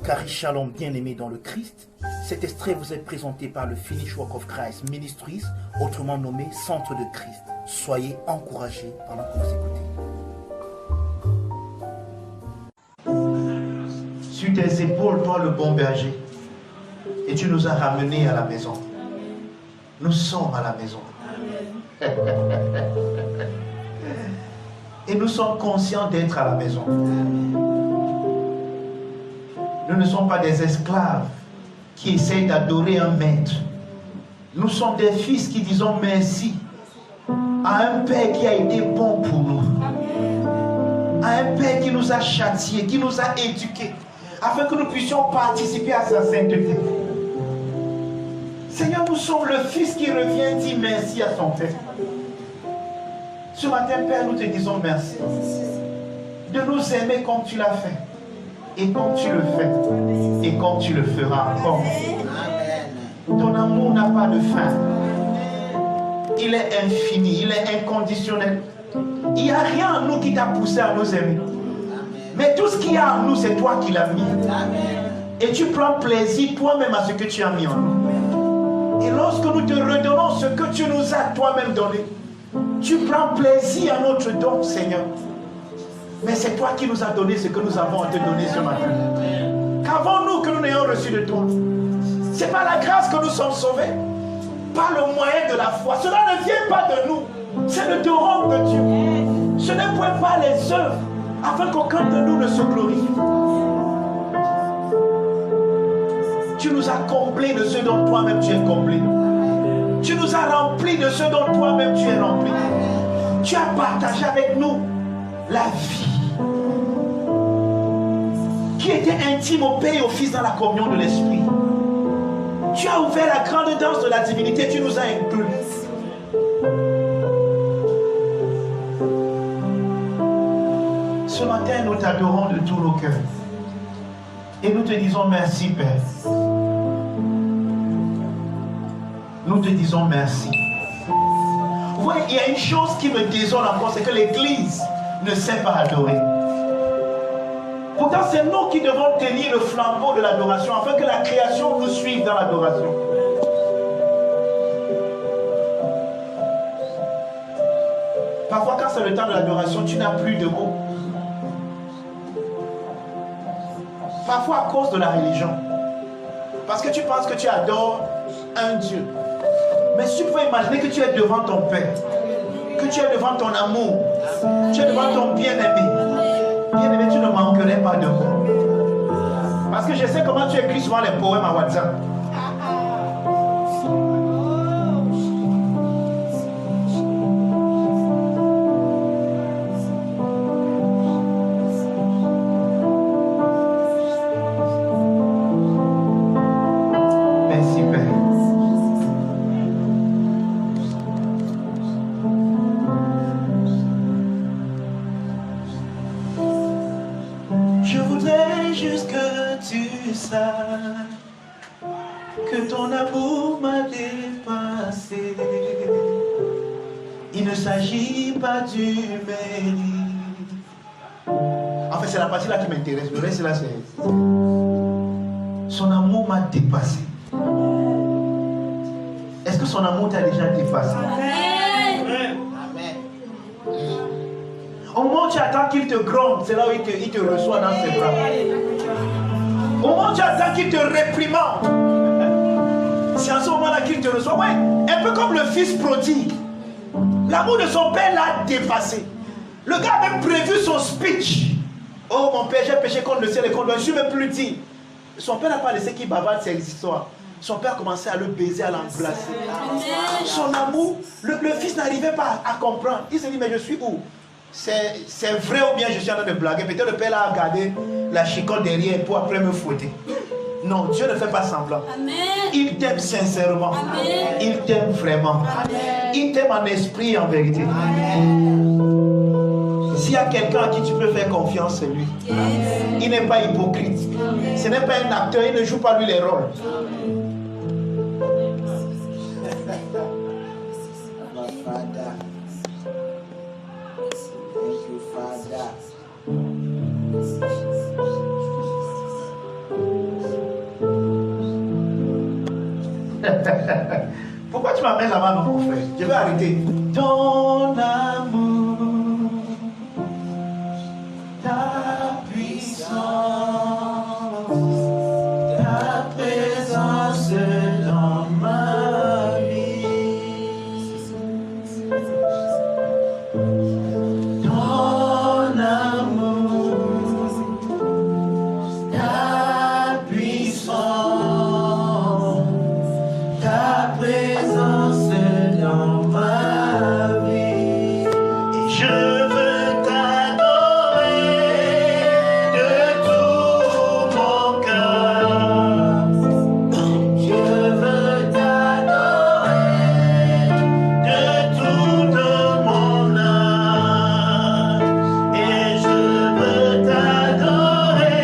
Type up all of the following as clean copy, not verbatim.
Cari Shalom, bien-aimé dans le Christ, cet extrait vous est présenté par le Finish Work of Christ Ministries, autrement nommé Centre de Christ. Soyez encouragés pendant que vous écoutez. Sur tes épaules, toi le bon berger, et tu nous as ramenés à la maison. Nous sommes à la maison. Et nous sommes conscients d'être à la maison. Nous ne sommes pas des esclaves qui essayent d'adorer un maître. Nous sommes des fils qui disons merci à un Père qui a été bon pour nous. À un Père qui nous a châtiés, qui nous a éduqués, afin que nous puissions participer à sa sainteté. Seigneur, nous sommes le Fils qui revient dire merci à son Père. Ce matin, Père, nous te disons merci de nous aimer comme tu l'as fait. Et comme tu le fais, et comme tu le feras encore. Ton amour n'a pas de fin. Il est infini, il est inconditionnel. Il n'y a rien en nous qui t'a poussé à nous aimer. Mais tout ce qu'il y a en nous, c'est toi qui l'as mis. Et tu prends plaisir toi-même à ce que tu as mis en nous. Et lorsque nous te redonnons ce que tu nous as toi-même donné, tu prends plaisir à notre don, Seigneur. Mais c'est toi qui nous as donné ce que nous avons à te donner ce matin. Qu'avons-nous que nous n'ayons reçu de toi? C'est par la grâce que nous sommes sauvés. Par le moyen de la foi. Cela ne vient pas de nous. C'est le don de Dieu. Ce n'est point pas les œuvres afin qu'aucun de nous ne se glorifie. Tu nous as comblés de ce dont toi-même tu es comblé. Tu nous as remplis de ce dont toi-même tu es rempli. Tu as partagé avec nous la vie qui était intime au Père et au Fils dans la communion de l'Esprit. Tu as ouvert la grande danse de la divinité, tu nous as inclus. Ce matin, nous t'adorons de tous nos cœurs. Et nous te disons merci, Père. Nous te disons merci. Vous voyez, il y a une chose qui me désole encore, c'est que l'Église ne sait pas adorer. Pourtant, c'est nous qui devons tenir le flambeau de l'adoration afin que la création nous suive dans l'adoration. Parfois, quand c'est le temps de l'adoration, tu n'as plus de mots. Parfois, à cause de la religion. Parce que tu penses que tu adores un Dieu. Mais si tu peux imaginer que tu es devant ton Père, que tu es devant ton amour, tu es devant ton bien-aimé. Bien-aimé, tu ne manquerais pas de mots. Parce que je sais comment tu écris souvent les poèmes à WhatsApp. Merci, Père. Je voudrais juste que tu saches que ton amour m'a dépassé. Il ne s'agit pas du mérite. En fait, c'est la partie là qui m'intéresse. Le reste là, c'est... Son amour m'a dépassé. Est-ce que son amour t'a déjà dépassé? Amen. Au moment où tu attends qu'il te gronde, c'est là où il te reçoit dans ses bras. Au moment où tu attends qu'il te réprimande, c'est à ce moment-là qu'il te reçoit. Ouais, un peu comme le fils prodigue. L'amour de son père l'a dépassé. Le gars a même prévu son speech. Oh mon père, j'ai péché contre le ciel et contre l'homme, je ne veux plus dire. Son père n'a pas laissé qu'il bavarde ses histoires. Son père commençait à le baiser, à l'embrasser. Son amour, le fils n'arrivait pas à comprendre. Il se dit, mais je suis où? C'est vrai ou bien je suis en train de blaguer? Peut-être le père a gardé la chicotte derrière pour après me fouetter. Non, Dieu ne fait pas semblant. Amen. Il t'aime sincèrement. Amen. Il t'aime vraiment. Amen. Il t'aime en esprit et en vérité. S'il y a quelqu'un à qui tu peux faire confiance, c'est lui. Yes. Il n'est pas hypocrite. Amen. Ce n'est pas un acteur, il ne joue pas lui les rôles. Pourquoi tu m'amènes là-bas, mon frère? Je vais arrêter. Ton amour, ta puissance, ta présence dans ma vie. Ton amour, ta puissance, ta présence dans ma vie. Et je veux t'adorer de tout mon cœur. Je veux t'adorer de toute mon âme. Et je veux t'adorer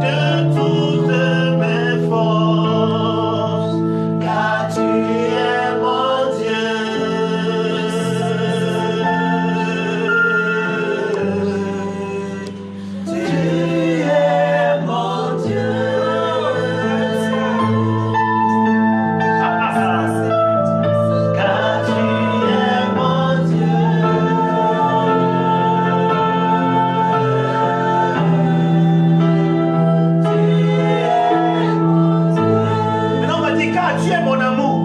de toutes mes forces. Car tu es mon Dieu. Tu es mon Dieu. Car tu es mon Dieu. Maintenant on va dire car tu es mon amour.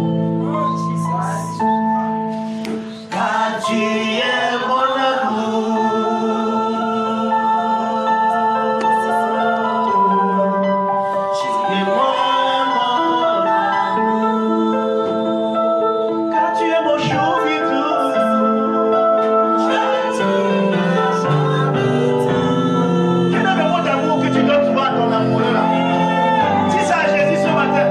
Car tu es mon amour. Tu es mon amour. Car tu es mon choubitou. Tu donnes le mot d'amour que tu donnes souvent à ton amoureux là. Dis ça à Jésus ce matin.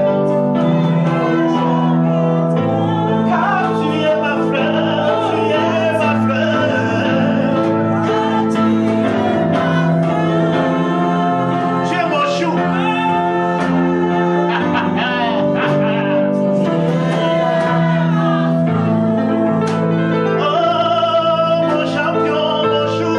Car tu es ma fleur, tu es ma fleur. Tu es mon chou. Oh, mon champion, mon chou.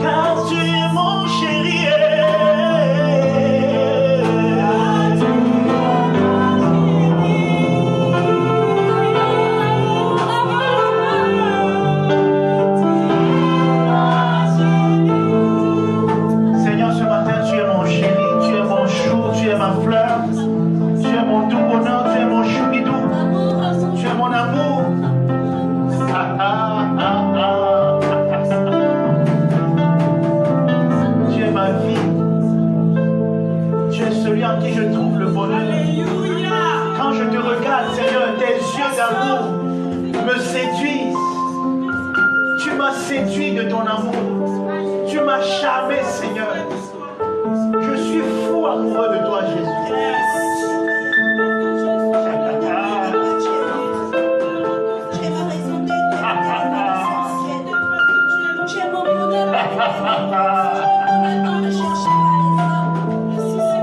Car tu es mon chéri. Seigneur, ce matin, tu es mon chéri, tu es mon chou, tu es ma fleur, tu es mon doux bonheur, tu es mon choubidou, tu es mon amour. Tu es ma vie. Tu es celui en qui je trouve le bonheur. Quand je te regarde, Seigneur, tes yeux d'amour me séduisent. Tu m'as séduit de ton amour. Tu m'as charmé, Seigneur. Je suis fou amoureux de toi, Jésus.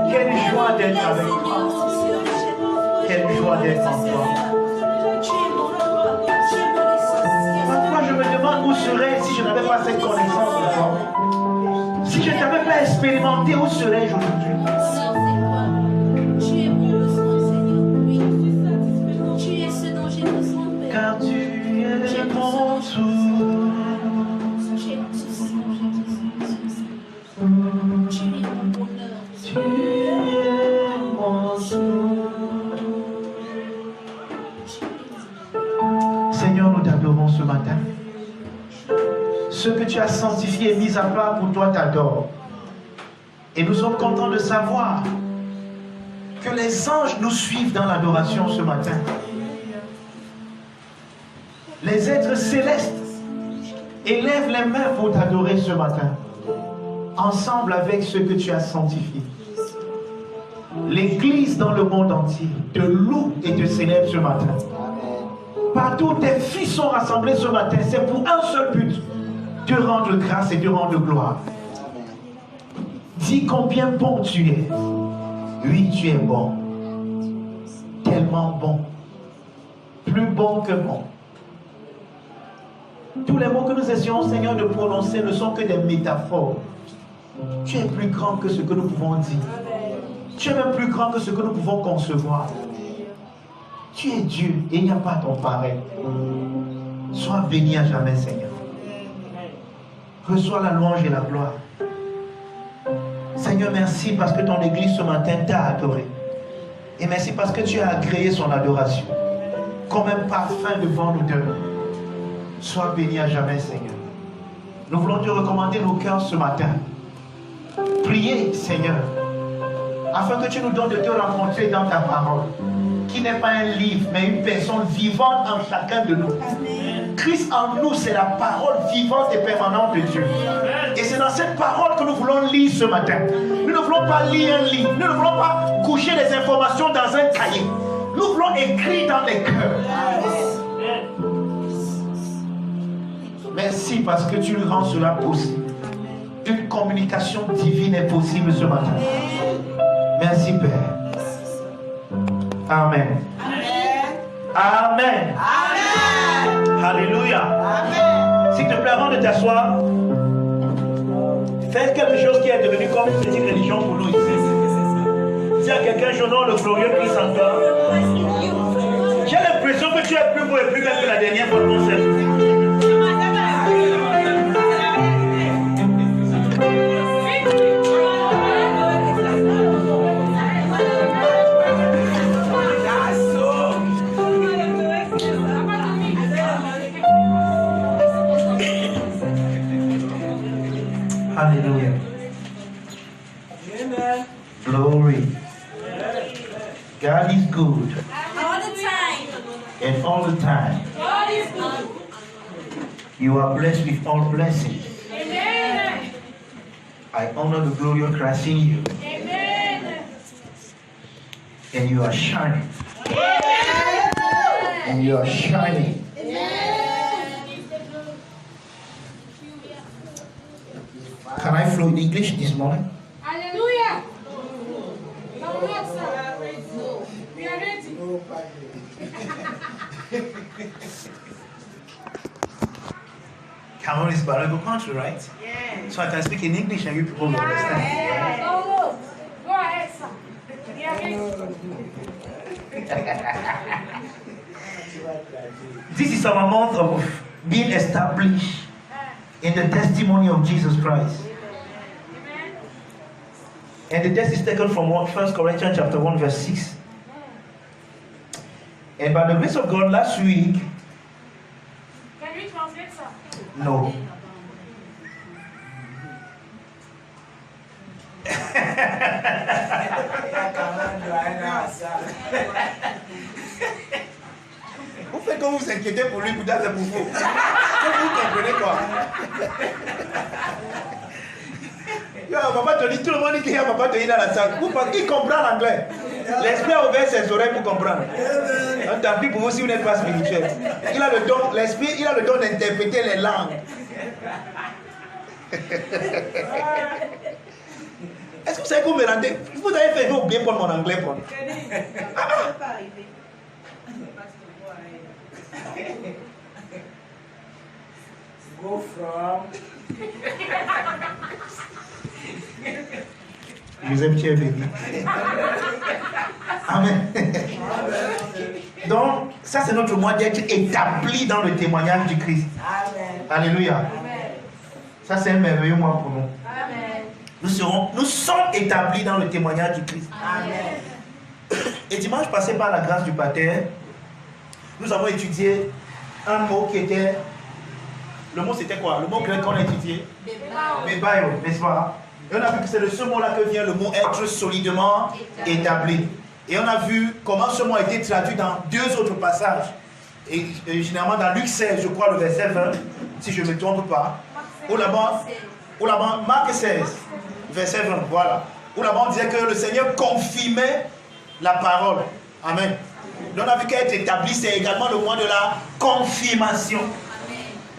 Quelle joie d'être avec toi. Quelle joie d'être en toi. Parfois je me demande où serais-je si je n'avais pas cette connaissance de toi. Si je ne t'avais pas expérimenté, où serais-je aujourd'hui? Car tu es mon tout. Tu es mon tout. Seigneur, nous t'adorons ce matin. Ce que tu as sanctifié et mis à part pour toi t'adore. Et nous sommes contents de savoir que les anges nous suivent dans l'adoration ce matin. Les êtres célestes élèvent les mains pour t'adorer ce matin, ensemble avec ceux que tu as sanctifiés. L'Église dans le monde entier te loue et te célèbre ce matin. Partout où tes fils sont rassemblés ce matin, c'est pour un seul but, te rendre grâce et te rendre gloire. Dis combien bon tu es. Oui, tu es bon. Tellement bon. Plus bon que bon. Tous les mots que nous essayons, Seigneur, de prononcer ne sont que des métaphores. Tu es plus grand que ce que nous pouvons dire. Tu es même plus grand que ce que nous pouvons concevoir. Tu es Dieu et il n'y a pas ton pareil. Sois béni à jamais, Seigneur. Reçois la louange et la gloire. Seigneur, merci parce que ton Église ce matin t'a adoré. Et merci parce que tu as agréé son adoration. Comme un parfum devant nous deux. Sois béni à jamais, Seigneur. Nous voulons te recommander nos cœurs ce matin. Priez, Seigneur, afin que tu nous donnes de te rencontrer dans ta parole, qui n'est pas un livre, mais une personne vivante en chacun de nous. Christ en nous, c'est la parole vivante et permanente de Dieu. Et c'est dans cette parole que nous voulons lire ce matin. Nous ne voulons pas lire un livre, nous ne voulons pas coucher les informations dans un cahier. Nous voulons écrire dans les cœurs. Merci parce que tu rends cela possible. Une communication divine est possible ce matin. Merci Père. Amen. Amen. Amen. Alléluia. Amen. S'il te plaît, avant de t'asseoir, fais quelque chose qui est devenu comme une petite religion pour nous ici. Dis à quelqu'un, j'honore le glorieux Christ en toi. J'ai l'impression que tu es plus beau et plus belle que la dernière fois qu'on s'est vu. Hallelujah. Amen. Glory. God is good. All the time. And all the time. God is good. You are blessed with all blessings. Amen. I honor the glory of Christ in you. Amen. And you are shining. Amen. And you are shining. Can I flow in English this morning? Hallelujah. We are ready. Cameroon is a bilingual country, right? Yeah. So I can speak in English and you people will understand. Yeah. Go ahead, sir. We are ready. This is our month of being established in the testimony of Jesus Christ. And the text is taken from 1 Corinthians chapter 1 verse 6. And by the grace of God, last week... Can we translate, sir? No. Vous faites comme vous inquiétez pour lui, peut-être c'est pour vous. Vous comprenez quoi? Papa Tony, tout le monde dit qu'il y a Papa Tony dans la salle. Qui comprend l'anglais? L'esprit a ouvert ses oreilles pour comprendre. Donc, tant pis pour vous si vous n'êtes pas spirituel. Il a le don, l'esprit, il a le don d'interpréter les langues. Est-ce que vous savez que vous me rendez? Vous avez fait oublier pour mon anglais, Paul. Go from. Joseph, tu es béni. Amen. Donc, ça c'est notre moyen d'être établi dans le témoignage du Christ. Amen. Alléluia. Amen. Ça c'est un merveilleux mois pour nous. Amen. Nous sommes établis dans le témoignage du Christ. Amen. Et dimanche passé, par la grâce du Pater, nous avons étudié un mot qui était... Le mot c'était quoi? Le mot grec qu'on a étudié? Bebaio, n'est-ce pas? Et on a vu que c'est de ce mot-là que vient le mot être solidement établi. Et on a vu comment ce mot a été traduit dans deux autres passages. Et généralement dans Luc 16, je crois, le verset 20, si je ne me trompe pas. Ou là-bas, Marc 16, verset 20, voilà. Où là-bas on disait que le Seigneur confirmait la parole. Amen. Donc on a vu qu'être établi, c'est également le mois de la confirmation.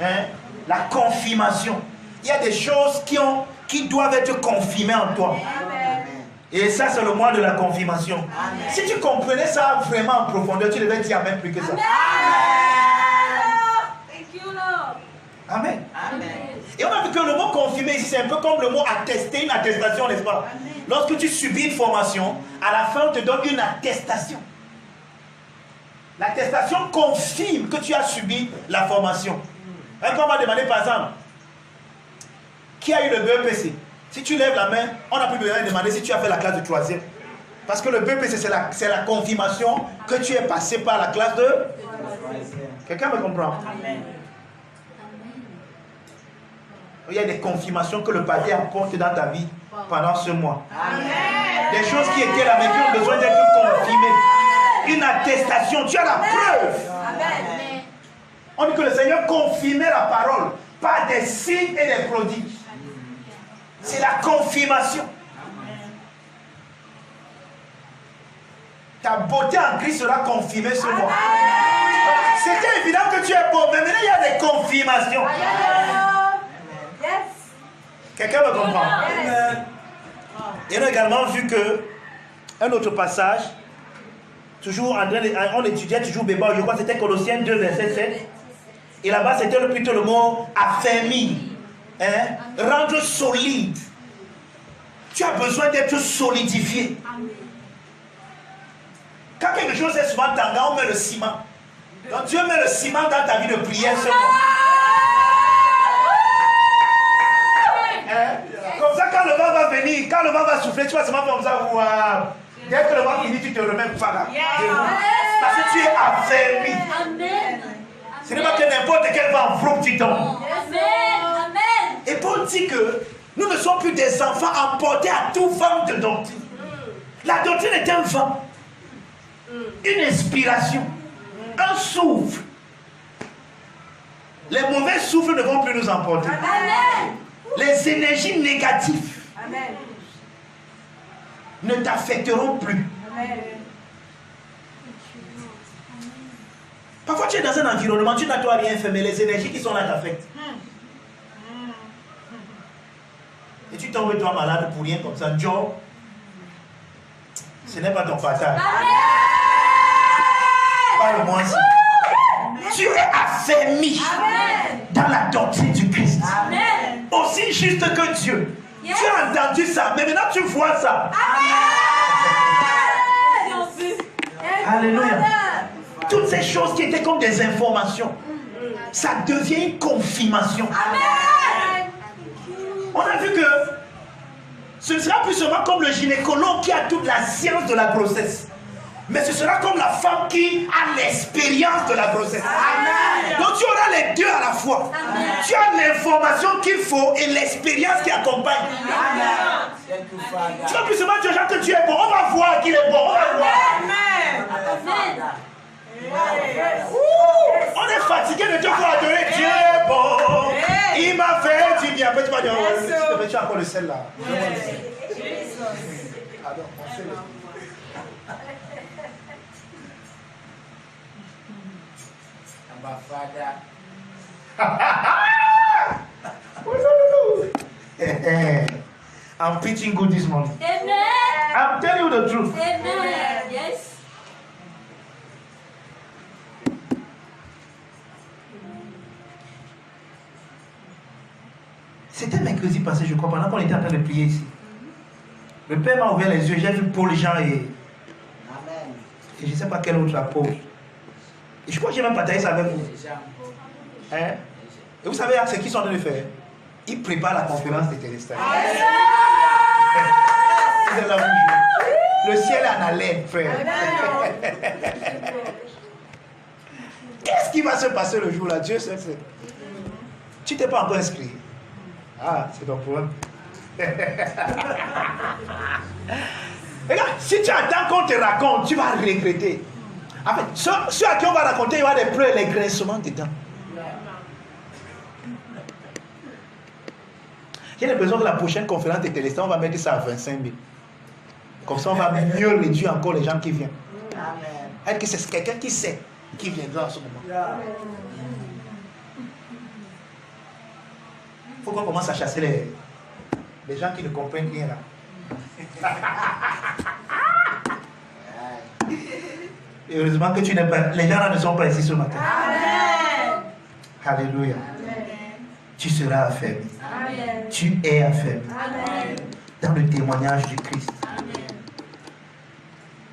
Hein? La confirmation. Il y a des choses qui ont qui doivent être confirmés en toi. Et ça, c'est le mois de la confirmation. Amen. Si tu comprenais ça vraiment en profondeur, tu devais dire Amen plus que ça. Amen. Thank you, Lord. Amen. Amen. Et on a vu que le mot confirmer ici, c'est un peu comme le mot attester, une attestation, n'est-ce pas? Amen. Lorsque tu subis une formation, à la fin, on te donne une attestation. L'attestation confirme que tu as subi la formation. On va demander par exemple, qui a eu le BEPC? Si tu lèves la main, on n'a plus besoin de demander si tu as fait la classe de 3e. Parce que le BEPC, c'est la confirmation que tu es passé par la classe de 3e. Quelqu'un me comprend? Amen. Il y a des confirmations que le Père apporte dans ta vie pendant ce mois. Amen. Des choses qui étaient là, mais qui ont besoin d'être confirmées. Une attestation, tu as la preuve. Amen. On dit que le Seigneur confirmait la parole par des signes et des prodiges. C'est la confirmation. Ta beauté en Christ sera confirmée ce mois. C'était évident que tu es beau, mais maintenant il y a des confirmations. Quelqu'un me comprend? Et on a également vu que un autre passage, toujours on étudiait toujours Béba, je crois que c'était Colossiens 2, verset 7. Et là-bas, c'était plutôt le mot affermir. Rendre solide. Tu as besoin d'être solidifié. Quand quelque chose est souvent tendance, on met le ciment. Donc Dieu met le ciment dans ta vie de prière ce mois. Comme ça, quand le vent va venir, quand le vent va souffler, tu vas seulement comme ça. Wow. Dès que le vent finit, tu te remets pas là. Parce que tu es affermi. Amen. Ce n'est pas que n'importe quel vent vroom, tu tombes. Amen. Et Paul dit que nous ne sommes plus des enfants emportés à tout vent de doctrine. La doctrine est un vent, une inspiration, un souffle. Les mauvais souffles ne vont plus nous emporter. Amen. Les énergies négatives Amen. Ne t'affecteront plus. Amen. Parfois tu es dans un environnement, tu n'as toi rien fait, mais les énergies qui sont là t'affectent. Et tu tombes toi malade pour rien comme ça. Joe, ce n'est pas ton partage. Parle-moi ainsi. Tu es affermi dans la doctrine du Christ. Amen. Aussi juste que Dieu. Yes. Tu as entendu ça, mais maintenant tu vois ça. Amen. Alléluia. Toutes ces choses qui étaient comme des informations, ça devient une confirmation. Amen. On a vu que ce ne sera plus seulement comme le gynécologue qui a toute la science de la grossesse, mais ce sera comme la femme qui a l'expérience de la grossesse. Amen. Donc tu auras les deux à la fois. Amen. Tu as l'information qu'il faut et l'expérience qui accompagne. Amen. Tu vas plus seulement dire que tu es bon. On va voir qu'il est bon. On va voir. Amen. On est fatigué de te voir adorer. Dieu est bon. Il m'a fait du bien. Après tu vas dire, tu as encore le sel là. Alors, on sait le... I'm preaching good this morning. Amen. I'm telling you the truth. Amen. Yes. C'était mercredi passé, je crois, pendant qu'on était en train de prier ici. Le Père m'a ouvert les yeux, j'ai vu Paul, Jean et je ne sais pas quel autre apôtre. Et je crois que j'ai même partagé ça avec vous. Hein? Et vous savez ce qu'ils sont en train de faire? Ils préparent la conférence des Téléstats. Le ciel est en haleine, frère. Qu'est-ce qui va se passer le jour-là? Dieu sait. Tu t'es pas encore inscrit. Ah, c'est ton problème. Regarde, si tu attends qu'on te raconte, tu vas regretter. En fait, ceux à qui on va raconter, il y aura des pleurs et les grincements dedans. J'ai l'impression que la prochaine conférence des Téléstats, on va mettre ça à 25 000. Comme ça, on va mieux réduire encore les gens qui viennent. Amen. C'est quelqu'un qui sait qui viendra en ce moment. Il faut qu'on commence à chasser Les gens qui ne comprennent rien là. Et heureusement que tu n'es pas. Les gens là ne sont pas ici ce matin. Amen. Alléluia. Amen. Tu seras affermi. Amen. Tu es affermi. Amen. Dans le témoignage du Christ. Amen.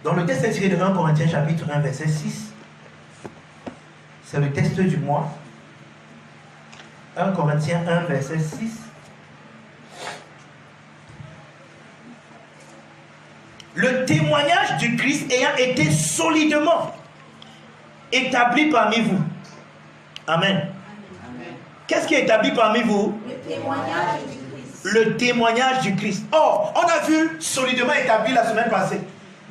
Dans le texte tiré de 1 Corinthiens chapitre 1 verset 6. C'est le texte du mois. 1 Corinthiens 1 verset 6. Le témoignage du Christ ayant été solidement établi parmi vous. Amen. Qu'est-ce qui est établi parmi vous? Le témoignage du Christ. Le témoignage du Christ. Or, on a vu solidement établi la semaine passée.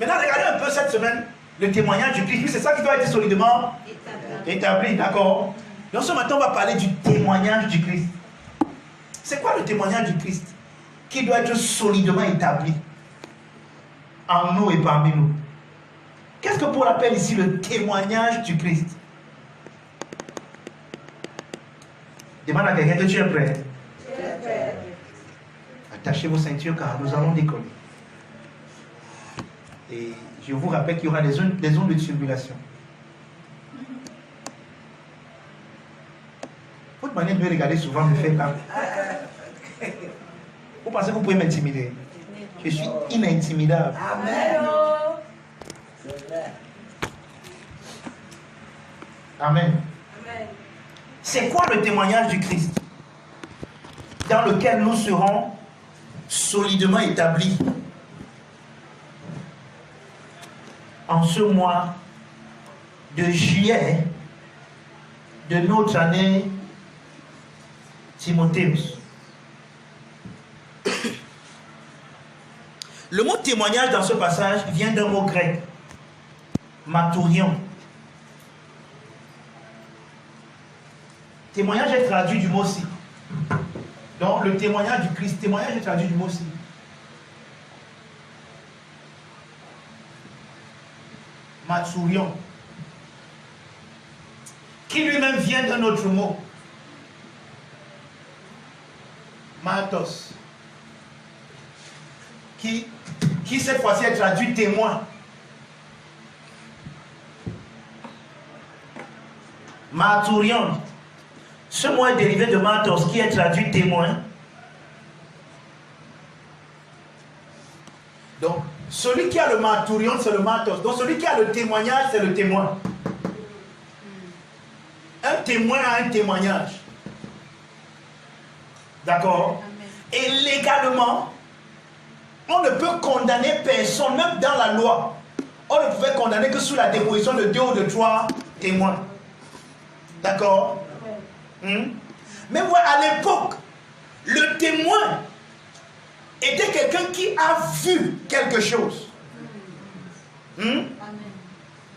Maintenant, regardez un peu cette semaine, le témoignage du Christ. Oui, c'est ça qui doit être solidement établi, d'accord? Donc ce matin, on va parler du témoignage du Christ. C'est quoi le témoignage du Christ? Qui doit être solidement établi en nous et parmi nous. Qu'est-ce que Paul appelle ici le témoignage du Christ? Demande à quelqu'un que tu es prêt. Attachez vos ceintures car nous allons décoller. Et je vous rappelle qu'il y aura des zones de turbulation. Votre manière de me regarder souvent me fait peur. Vous pensez que vous pouvez m'intimider? Je suis inintimidable. Amen. Amen. Amen. C'est quoi le témoignage du Christ? Dans lequel nous serons solidement établis en ce mois de juillet de notre année Timotheus. Le mot témoignage dans ce passage vient d'un mot grec, maturion. Témoignage est traduit du mot si. Donc le témoignage du Christ, témoignage est traduit du mot si. Maturion. Qui lui-même vient d'un autre mot. Matos. Qui cette fois-ci est traduit témoin. Maturion. Ce mot est dérivé de matos qui est traduit témoin. Donc, celui qui a le maturion, c'est le matos. Donc, celui qui a le témoignage, c'est le témoin. Un témoin a un témoignage. D'accord? Et légalement, on ne peut condamner personne, même dans la loi. On ne pouvait condamner que sous la déposition de 2 ou de 3 témoins. D'accord? Mais voilà, à l'époque, le témoin était quelqu'un qui a vu quelque chose.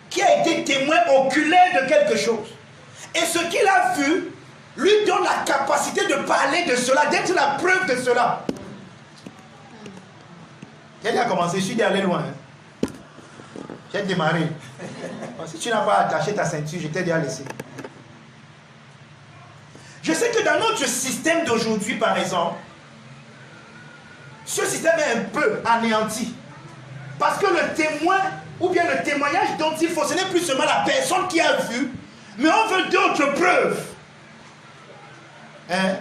Qui a été témoin oculaire de quelque chose. Et ce qu'il a vu lui donne la capacité de parler de cela, d'être la preuve de cela. J'ai déjà commencé, je suis déjà allé loin. J'ai démarré. Si tu n'as pas attaché ta ceinture, je t'ai déjà laissé. Je sais que dans notre système d'aujourd'hui, par exemple, ce système est un peu anéanti. Parce que le témoin, ou bien le témoignage dont il faut, ce n'est plus seulement la personne qui a vu, mais on veut d'autres preuves. Hein?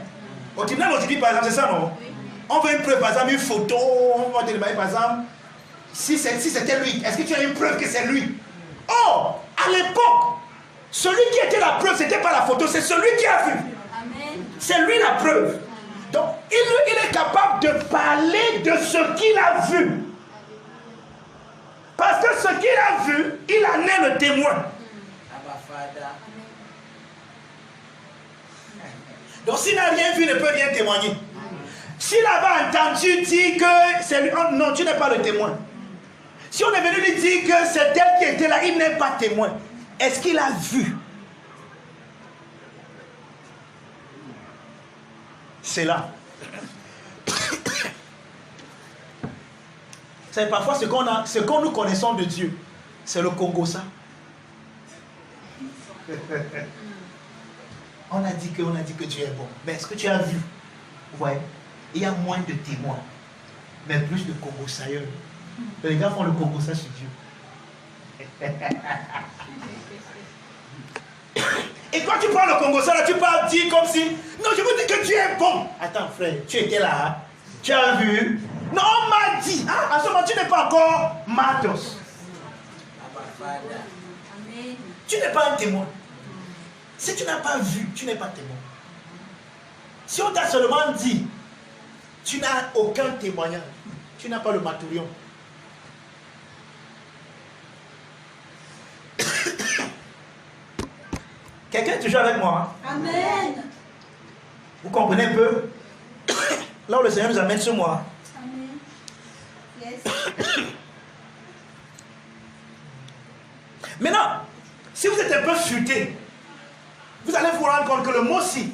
Au tribunal aujourd'hui, par exemple, c'est ça, non? Oui. On veut une preuve, par exemple, une photo, on va demander, par exemple, si c'était lui, est-ce que tu as une preuve que c'est lui? Or, à l'époque, celui qui était la preuve, ce n'était pas la photo, c'est celui qui a vu. Amen. C'est lui la preuve. Donc, il est capable de parler de ce qu'il a vu. Parce que ce qu'il a vu, il en est le témoin. Donc, s'il n'a rien vu, il ne peut rien témoigner. S'il avait entendu dire que c'est lui, oh, non, tu n'es pas le témoin. Si on est venu lui dire que c'est elle qui était là, il n'est pas témoin. Est-ce qu'il a vu? C'est là. C'est parfois ce qu'on nous connaissons de Dieu. C'est le Congo, ça. On a dit que Dieu est bon. Mais est-ce que tu as vu? Vous voyez? il y a moins de témoins, mais plus de Congo-sailleurs. Les gars font le Congo-sa sur Dieu. Et quand tu prends le Congo-sa, là, tu parles dire comme si... Non, je vous dis que Dieu est bon. Attends, frère, tu étais là. Hein? Tu as vu? Non, on m'a dit. Ah, à ce moment, tu n'es pas encore matos. Tu n'es pas un témoin. Si tu n'as pas vu, tu n'es pas témoin. Si on t'a seulement dit, tu n'as aucun témoignage. Tu n'as pas le maturion. Quelqu'un est toujours avec moi. Hein? Amen. Vous comprenez un peu? Là où le Seigneur nous amène ce mois. Amen. Yes. Maintenant, si vous êtes un peu futé, vous allez vous rendre compte que le mot si,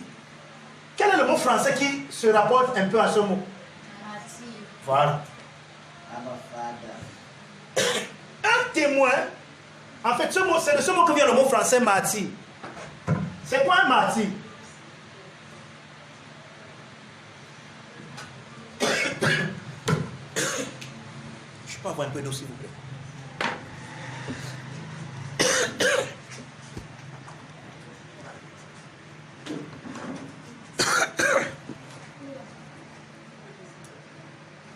quel est le mot français qui se rapporte un peu à ce mot? Voilà. Un témoin, en fait, c'est de ce mot que vient le mot français martyr. C'est quoi un martyr? Je peux avoir un peu d'eau, s'il vous plaît.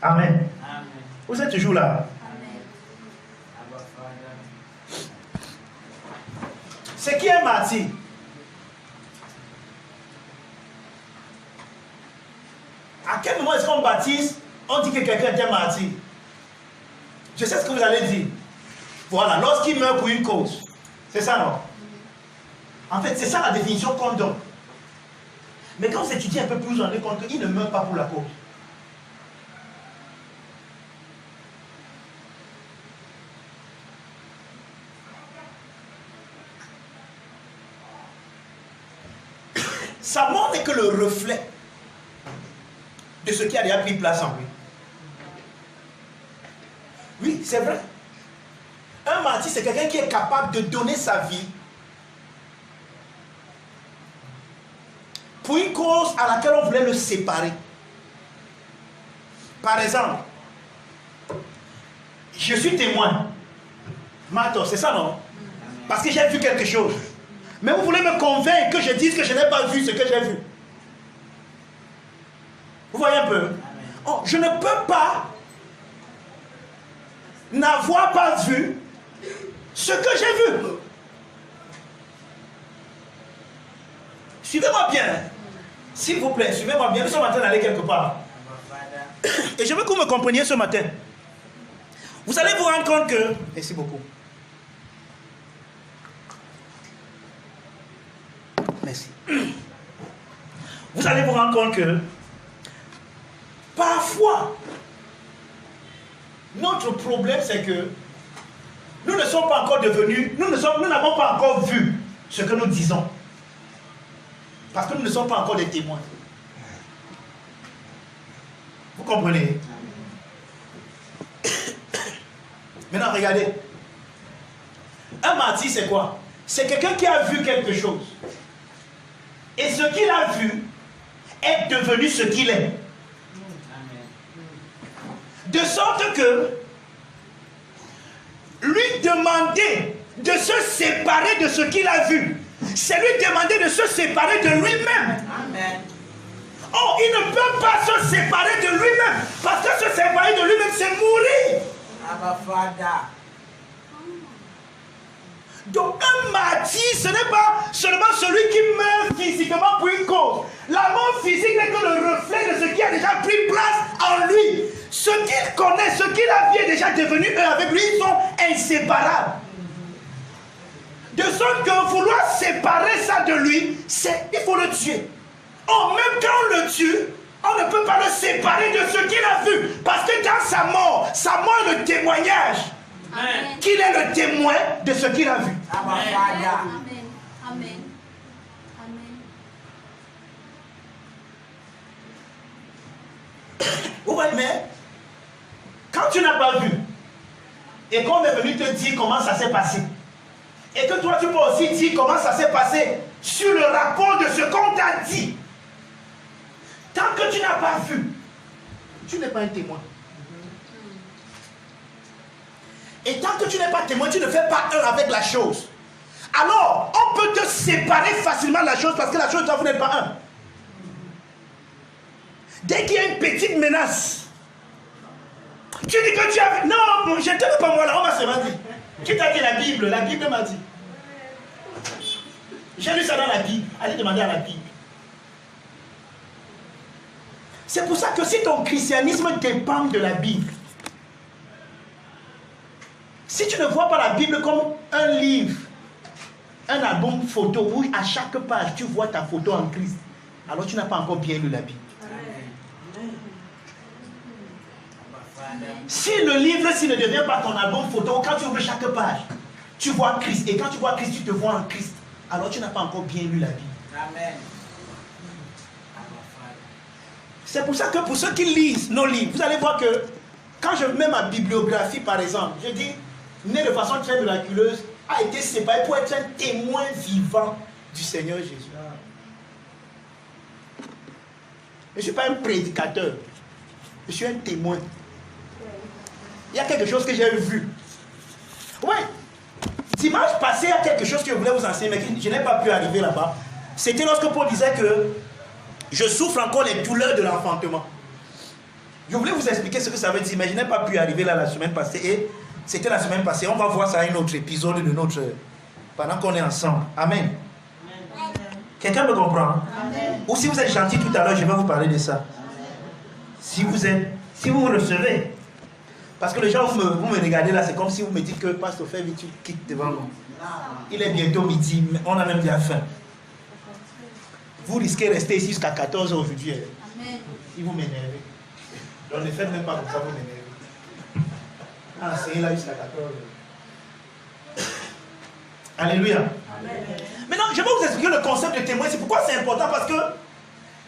Amen. Amen. Vous êtes toujours là? Amen. C'est qui est martyr? À quel moment est-ce qu'on baptise, on dit que quelqu'un était martyr? Je sais ce que vous allez dire. Voilà, lorsqu'il meurt pour une cause. C'est ça, non? En fait, c'est ça la définition qu'on donne. Mais quand on s'étudie un peu plus, on se rend compte qu'il ne meurt pas pour la cause. Sa mort n'est que le reflet de ce qui a déjà pris place en lui. Oui, c'est vrai. Un martyr, c'est quelqu'un qui est capable de donner sa vie pour une cause à laquelle on voulait le séparer. Par exemple, je suis témoin. Mato, c'est ça, non? Parce que j'ai vu quelque chose. Mais vous voulez me convaincre que je dise que je n'ai pas vu ce que j'ai vu. Vous voyez un peu? Oh, je ne peux pas n'avoir pas vu ce que j'ai vu. Suivez-moi bien. S'il vous plaît, suivez-moi bien. Nous sommes en train d'aller quelque part. Et je veux que vous me compreniez ce matin. Vous allez vous rendre compte que... Merci beaucoup. Merci. Vous allez vous rendre compte que parfois, notre problème, c'est que nous ne sommes pas encore devenus, nous n'avons pas encore vu ce que nous disons. Parce que nous ne sommes pas encore des témoins. Vous comprenez? Maintenant, regardez. Un martyr, c'est quoi? C'est quelqu'un qui a vu quelque chose. Et ce qu'il a vu est devenu ce qu'il est. De sorte que lui demander de se séparer de ce qu'il a vu, c'est lui demander de se séparer de lui-même. Amen. Oh, il ne peut pas se séparer de lui-même. Parce que se séparer de lui-même, c'est mourir. Abba Father. Donc un martyr, ce n'est pas seulement celui qui meurt physiquement pour une cause. La mort physique n'est que le reflet de ce qui a déjà pris place en lui. Ce qu'il connaît, ce qu'il a vu est déjà devenu eux avec lui, ils sont inséparables. De sorte que vouloir séparer ça de lui, il faut le tuer. Oh, même quand on le tue, on ne peut pas le séparer de ce qu'il a vu. Parce que dans sa mort est le témoignage. Amen. Qu'il est le témoin de ce qu'il a vu. Abba Father. Amen. Amen. Amen. Vous voyez, mais quand tu n'as pas vu et qu'on est venu te dire comment ça s'est passé, et que toi tu peux aussi dire comment ça s'est passé sur le rapport de ce qu'on t'a dit, tant que tu n'as pas vu, tu n'es pas un témoin. Et tant que tu n'es pas témoin, tu ne fais pas un avec la chose. Alors, on peut te séparer facilement de la chose parce que la chose, toi, vous n'êtes pas un. Dès qu'il y a une petite menace, tu dis que tu as... Non, je ne t'aime pas moi là, on va se dire. Qui t'a dit la Bible m'a dit. J'ai lu ça dans la Bible, allez demander à la Bible. C'est pour ça que si ton christianisme dépend de la Bible, si tu ne vois pas la Bible comme un livre, un album photo où à chaque page tu vois ta photo en Christ, alors tu n'as pas encore bien lu la Bible. Si le livre, s'il ne devient pas ton album photo, quand tu ouvres chaque page, tu vois Christ. Et quand tu vois Christ, tu te vois en Christ. Alors tu n'as pas encore bien lu la Bible. Amen. C'est pour ça que pour ceux qui lisent nos livres, vous allez voir que quand je mets ma bibliographie par exemple, je dis, né de façon très miraculeuse, a été séparé pour être un témoin vivant du Seigneur Jésus. Je ne suis pas un prédicateur, je suis un témoin. Il y a quelque chose que j'ai vu. Oui, dimanche passé, il y a quelque chose que je voulais vous enseigner, mais je n'ai pas pu arriver là-bas. C'était lorsque Paul disait que je souffre encore les douleurs de l'enfantement. Je voulais vous expliquer ce que ça veut dire, mais je n'ai pas pu arriver là la semaine passée. Et c'était la semaine passée. On va voir ça à un autre épisode de notre... pendant qu'on est ensemble. Amen. Quelqu'un me comprend? Amen. Ou si vous êtes gentil tout à l'heure, je vais vous parler de ça. Si vous me recevez. Parce que les gens, vous me regardez là, c'est comme si vous me dites que Pasteur Fermi, tu quittes devant nous. Il est bientôt midi, mais on a même déjà faim. Vous risquez de rester ici jusqu'à 14h aujourd'hui. Amen. Si vous m'énervez. Donc ne faites même pas comme ça, vous m'énervez. Enseignez là jusqu'à 14h. Alléluia. Amen. Maintenant, je vais vous expliquer le concept de témoin. C'est pourquoi c'est important, parce que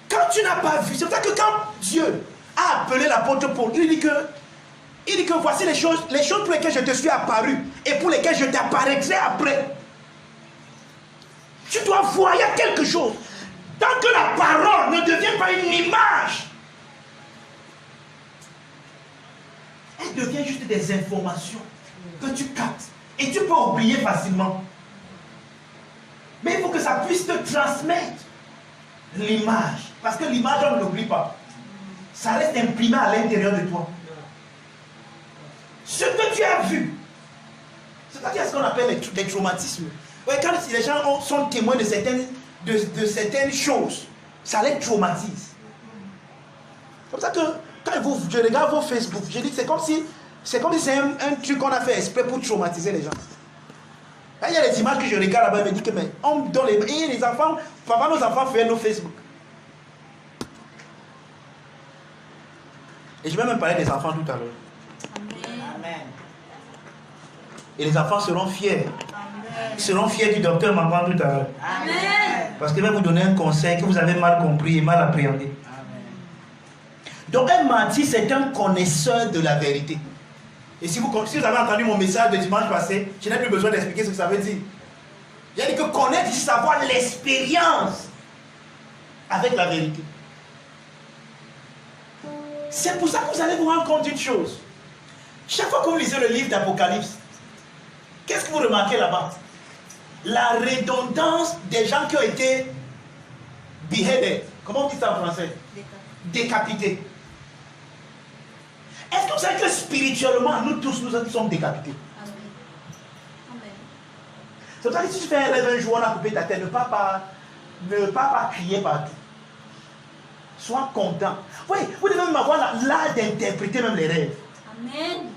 quand tu n'as pas vu, c'est pour ça que quand Dieu a appelé l'apôtre Paul, il dit que voici les choses pour lesquelles je te suis apparu et pour lesquelles je t'apparaîtrai après. Tu dois voir, il y a quelque chose. Tant que la parole ne devient pas une image, elle devient juste des informations que tu captes et tu peux oublier facilement. Mais il faut que ça puisse te transmettre l'image. Parce que l'image, on ne l'oublie pas. Ça reste imprimé à l'intérieur de toi. Ce que tu as vu, c'est-à-dire ce qu'on appelle les traumatismes. Ouais, quand les gens sont témoins de certaines choses, ça les traumatise. C'est pour ça que quand je regarde vos Facebook, je dis que c'est comme si c'est un truc qu'on a fait exprès pour traumatiser les gens. Il y a des images que je regarde là-bas et me dis que mais on donne les enfants, papa, nos enfants font nos Facebook. Et je vais même parler des enfants tout à l'heure. Amen. Et les enfants seront fiers. Amen. Ils seront fiers du docteur Maman tout à l'heure. Amen. Parce qu'il va vous donner un conseil que vous avez mal compris et mal appréhendé. Amen. Donc un menti, c'est un connaisseur de la vérité. Et si vous avez entendu mon message de dimanche passé, je n'ai plus besoin d'expliquer ce que ça veut dire. J'ai dit que connaître, c'est savoir l'expérience avec la vérité. C'est pour ça que vous allez vous rendre compte d'une chose. Chaque fois que vous lisez le livre d'Apocalypse, qu'est-ce que vous remarquez là-bas? La redondance des gens qui ont été beheaded. Comment on dit ça en français? Décapités. Est-ce que vous savez que spirituellement, nous tous, nous sommes décapités? Amen. C'est pour ça que si tu fais un rêve un jour, on a coupé ta tête, ne pas crier partout. Sois content. Oui, vous devez même avoir l'art d'interpréter même les rêves. Amen.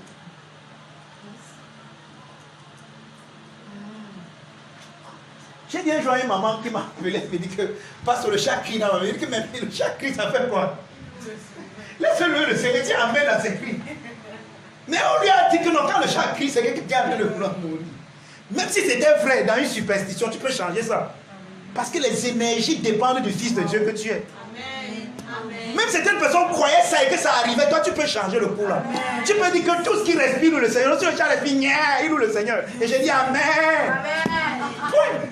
J'ai dit un jour à une maman qui m'a appelé, elle me dit que parce que le chat crie dans ma vie, elle me dit que même le chat crie, ça fait quoi? Laisse-le le Seigneur, tu amènes à ses cris. Mais on lui a dit que non, quand le chat crie, c'est quelqu'un qui a le vouloir mourir. Même si c'était vrai dans une superstition, tu peux changer ça. Parce que les énergies dépendent du Fils de Dieu que tu es. Amen. Même certaines personnes croyaient ça et que ça arrivait, toi tu peux changer le coup là. Amen. Tu peux dire que tout ce qui respire loue le Seigneur. Si le chat respire, il loue le Seigneur. Et je dis Amen. Amen. Oui.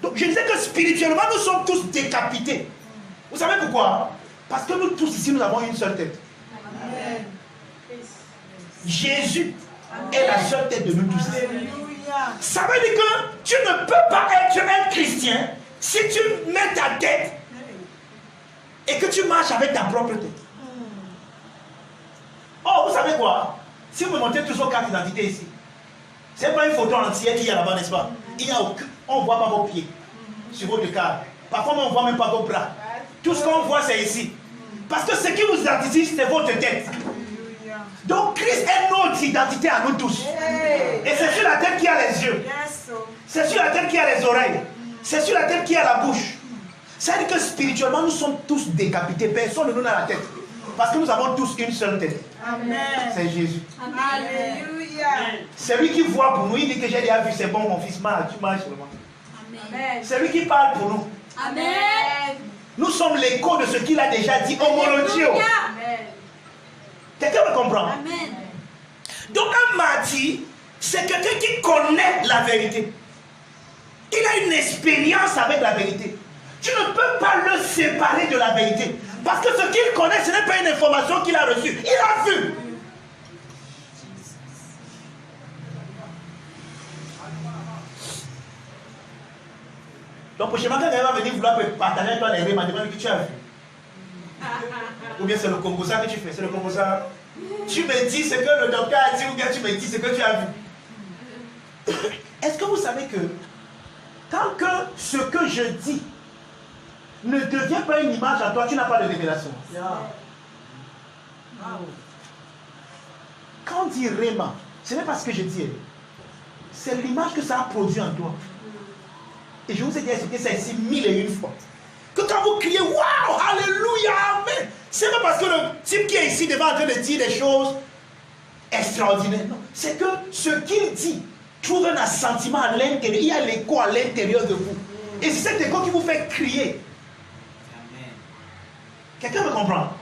Donc je disais que spirituellement, nous sommes tous décapités. Vous savez pourquoi? Parce que nous tous ici, nous avons une seule tête. Amen. Jésus est la seule tête de nous tous. Ça veut dire que tu ne peux pas être un chrétien si tu mets ta tête et que tu marches avec ta propre tête. Oh, vous savez quoi? Si vous montez tous vos cartes d'identité ici, ce n'est pas une photo entière qu'il y a là-bas, n'est-ce pas? Il y a aucun, on ne voit pas vos pieds sur votre carte. Parfois, on ne voit même pas vos bras. Tout ce qu'on voit, c'est ici. Parce que ce qui vous identifie, c'est votre tête. Donc, Christ est notre identité à nous tous. Et c'est sur la tête qu'il y a les yeux. C'est sur la tête qu'il y a les oreilles. C'est sur la tête qu'il y a la bouche. C'est-à-dire que spirituellement, nous sommes tous décapités. Personne ne nous a la tête. Parce que nous avons tous une seule tête. Amen. C'est Jésus. Alléluia. C'est lui qui voit pour nous. Il dit que j'ai déjà vu, c'est bon, mon fils, marche, tu marches vraiment. C'est lui qui parle pour nous. Amen. Nous sommes l'écho de ce qu'il a déjà dit. Homologio. Quelqu'un me comprend? Amen. Donc un martyr, c'est quelqu'un qui connaît la vérité. Il a une expérience avec la vérité. Tu ne peux pas le séparer de la vérité. Parce que ce qu'il connaît, ce n'est pas une information qu'il a reçue. Il a vu. Donc prochainement, quand elle va venir vouloir partager avec toi les rêves, demande que tu as vu. Ou bien c'est le composant que tu fais. C'est le composant. Tu me dis ce que le docteur a dit ou bien tu me dis ce que tu as vu. Est-ce que vous savez que tant que ce que je dis ne devient pas une image à toi, tu n'as pas de révélation. Quand on dit Réma, ce n'est pas ce que je dis. C'est l'image que ça a produit en toi. Et je vous ai déjà expliqué ça ici 1001 fois. Que quand vous criez, waouh, alléluia, amen, c'est pas parce que le type qui est ici devant en train de dire des choses extraordinaires. Non, c'est que ce qu'il dit trouve un assentiment à l'intérieur. Il y a l'écho à l'intérieur de vous. Et c'est cet écho qui vous fait crier. Quelqu'un me comprend?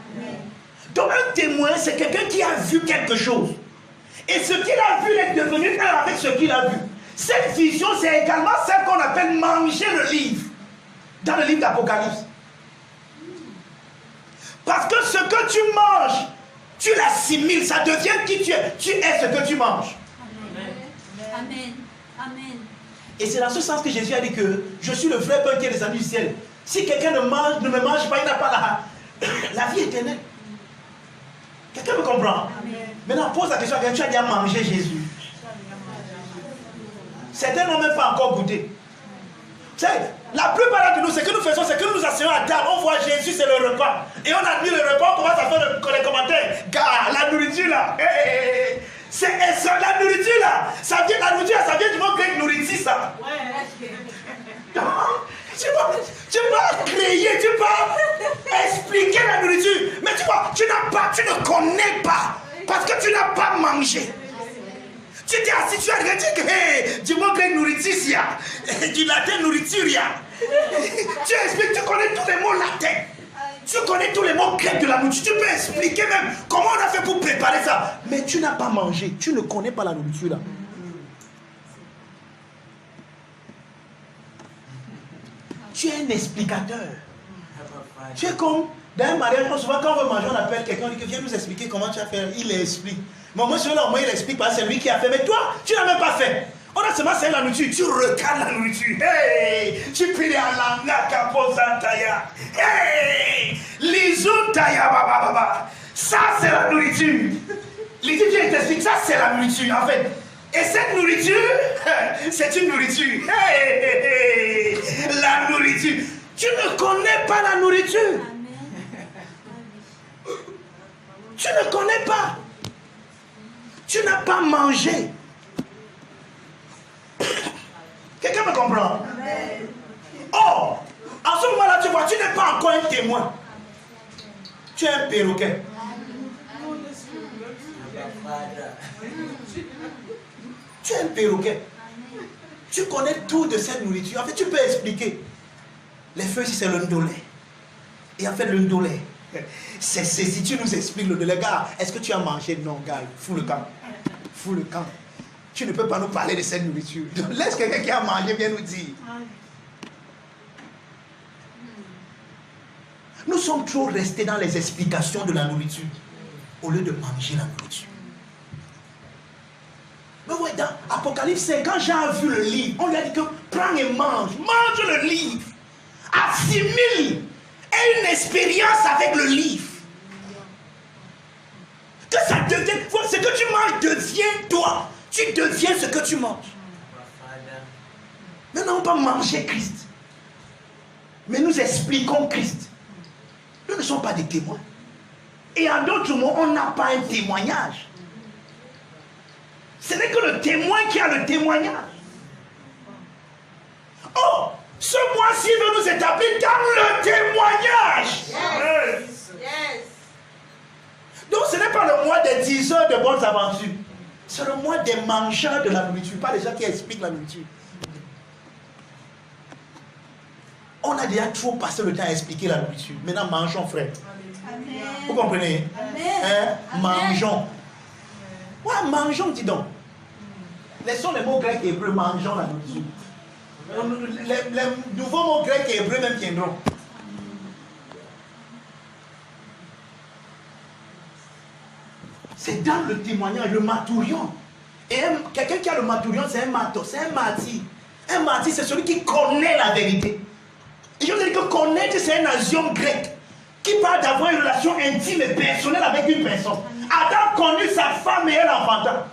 Donc un témoin, c'est quelqu'un qui a vu quelque chose. Et ce qu'il a vu est devenu un avec ce qu'il a vu. Cette vision, c'est également celle qu'on appelle manger le livre. Dans le livre d'Apocalypse. Parce que ce que tu manges, tu l'assimiles, ça devient qui tu es. Tu es ce que tu manges. Amen. Amen. Et c'est dans ce sens que Jésus a dit que je suis le vrai pain qui est descendu du ciel. Si quelqu'un ne me mange pas, il n'a pas la vie éternelle. Quelqu'un me comprend? Amen. Maintenant, pose la question à quelqu'un, tu as déjà mangé Jésus. Certains n'ont même pas encore goûté. Tu sais, la plupart de nous, ce que nous faisons, c'est que nous nous asseyons à table, on voit Jésus, c'est le repas. Et on admire le repas, on commence à faire les commentaires. Gars, la nourriture là, c'est la nourriture là. La nourriture, ça vient du mot grec nourriture, ça. Tu vas créer, tu vas expliquer la nourriture. Mais tu vois, tu ne connais pas. Parce que tu n'as pas mangé. Tu t'es assis, tu as regardé que du mot grec nourriture, du latin nourriture. Tu expliques, tu connais tous les mots latins. Tu connais tous les mots grecs de la nourriture. Tu peux expliquer même comment on a fait pour préparer ça. Mais tu n'as pas mangé. Tu ne connais pas la nourriture là. Tu es un explicateur. Tu es comme dans un mariage, souvent quand on veut manger, on appelle quelqu'un, on dit que viens nous expliquer comment tu as fait. Il explique. Mais moi, celui-là, au moins, il explique pas, c'est lui qui a fait. Mais toi, tu n'as même pas fait. On a seulement servi la nourriture. Tu regardes la nourriture. Hey! Tu pries à l'anga kaposantaya. Hey! Lizuntaya baba. Ça, c'est la nourriture. L'idée, tu t'expliques, ça, c'est la nourriture, en fait. Et cette nourriture, c'est une nourriture. Hey! La nourriture. Tu ne connais pas la nourriture. Tu ne connais pas. Tu n'as pas mangé. Quelqu'un me comprend? Oh, en ce moment-là, tu vois, tu n'es pas encore un témoin. Tu es un perroquet. Tu es un perroquet. Tu connais tout de cette nourriture. En fait, tu peux expliquer. Les feux ici, c'est le ndolé. Et en fait, le ndolé, c'est si tu nous expliques le ndolé, gars, est-ce que tu as mangé? Non, gars, fous le camp. Fous le camp. Tu ne peux pas nous parler de cette nourriture. Donc, laisse quelqu'un qui a mangé bien nous dire. Nous sommes trop restés dans les explications de la nourriture au lieu de manger la nourriture. Mais ouais, dans Apocalypse 5, quand Jean a vu le livre, on lui a dit que prends et mange le livre, assimile, aie une expérience avec le livre. Que ça devienne, ce que tu manges devient toi. Tu deviens ce que tu manges. Nous n'avons pas mangé Christ. Mais nous expliquons Christ. Nous ne sommes pas des témoins. Et en d'autres mots, on n'a pas un témoignage. Ce n'est que le témoin qui a le témoignage. Oh, ce mois-ci veut nous établir dans le témoignage. Yes. Yes. Donc ce n'est pas le mois des 10 heures de bonnes aventures. C'est le mois des mangeurs de la nourriture, pas les gens qui expliquent la nourriture. On a déjà trop passé le temps à expliquer la nourriture. Maintenant, mangeons, frère. Amen. Vous comprenez? Amen. Mangeons. Ouais, mangeons, dis donc. Laissons les mots grecs et hébreux, mangeons la nourriture. Les nouveaux mots grecs et hébreux même viendront. C'est dans le témoignage, le martyrion. Et quelqu'un qui a le martyrion, c'est un martyr, c'est un martyr. Un martyr, c'est celui qui connaît la vérité. Et je veux dire que connaître, c'est un axiome grec qui parle d'avoir une relation intime et personnelle avec une personne. Adam connu sa femme et elle enfanta.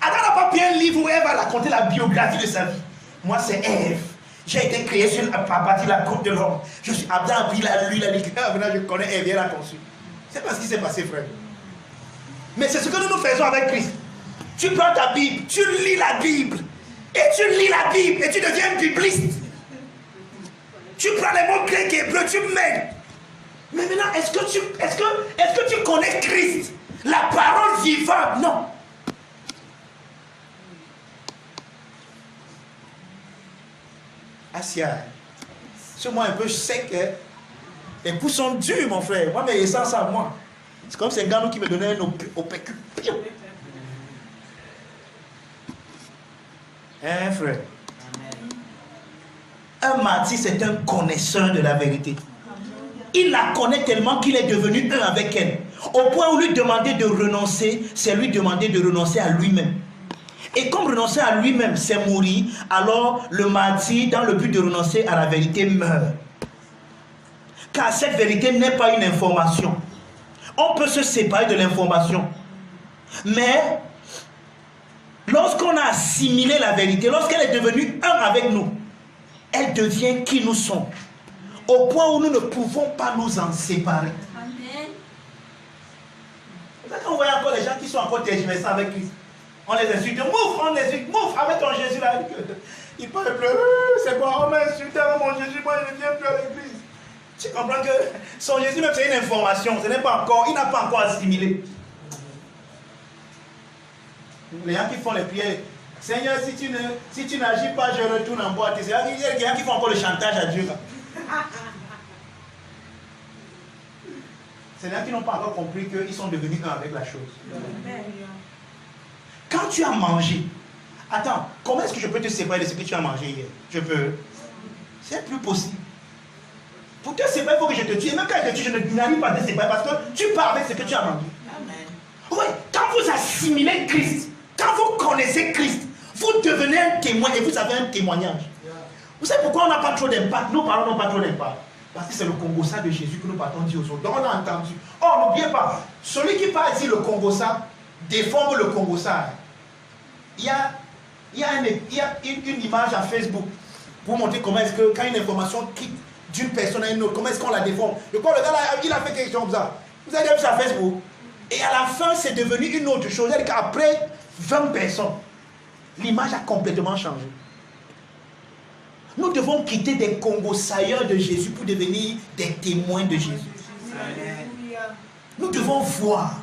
Adam n'a pas pris un livre où elle va raconter la biographie de sa vie. Moi, c'est Ève. J'ai été créé à partir de la côte de l'homme. Adam a pris la lui, il a dit, maintenant je connais Ève, elle a conçu. C'est pas ce qui s'est passé, frère. Mais c'est ce que nous faisons avec Christ. Tu prends ta Bible, tu lis la Bible. Et tu lis la Bible et tu deviens bibliste. Tu prends les mots grecs et hébreux, tu mets. Mais maintenant, est-ce que tu connais Christ? La parole vivante? Non. Asia, ce mois un peu sec, hein? Les pouces sont durs, mon frère. Moi, mes essences à moi. C'est comme c'est un gars qui me donnait un OPQ. Hein, frère? Un martyr, c'est un connaisseur de la vérité. Il la connaît tellement qu'il est devenu un avec elle. Au point où lui demander de renoncer, c'est lui demander de renoncer à lui-même. Et comme renoncer à lui-même, c'est mourir, alors le martyr, dans le but de renoncer à la vérité, meurt. Car cette vérité n'est pas une information. On peut se séparer de l'information. Mais lorsqu'on a assimilé la vérité, lorsqu'elle est devenue un avec nous, elle devient qui nous sommes. Au point où nous ne pouvons pas nous en séparer. Amen. Vous on voit encore les gens qui sont encore tergiversés avec Christ. On les insulte, on les insulte, avec ton Jésus là. Il parle pleurer, c'est quoi? On m'a insulté avec mon Jésus, moi je ne viens plus à l'église. Tu comprends que son Jésus même c'est une information, ce n'est pas encore, il n'a pas encore assimilé. Les gens qui font les prières, Seigneur, si tu n'agis pas, je retourne en boîte. Il y a des gens qui font encore le chantage à Dieu là. C'est les gens qui n'ont pas encore compris qu'ils sont devenus un avec la chose. Quand tu as mangé, attends, comment est-ce que je peux te séparer de ce que tu as mangé hier? Je peux. C'est plus possible. Pour te séparer, il faut que je te tue. Et même quand je te tue, je n'arrive pas à te séparer parce que tu pars avec ce que tu as mangé. Amen. Oui, quand vous assimilez Christ, quand vous connaissez Christ, vous devenez un témoin et vous avez un témoignage. Vous savez pourquoi on n'a pas trop d'impact? Nos parents n'ont pas trop d'impact. Parce que c'est le Congo-ça de Jésus que nous partons dire aux autres. Donc on a entendu. Oh, n'oubliez pas, celui qui parle ici le Congo-ça, déforme le Congo-ça. Il y a une image à Facebook pour montrer comment est-ce que quand une information quitte d'une personne à une autre, comment est-ce qu'on la déforme. Je crois que le gars là, il a fait quelque chose comme ça. Vous avez vu ça sur Facebook? Et à la fin, c'est devenu une autre chose. C'est-à-dire qu'après 20 personnes, l'image a complètement changé. Nous devons quitter des Congo-sailleurs de Jésus pour devenir des témoins de Jésus. Nous devons voir.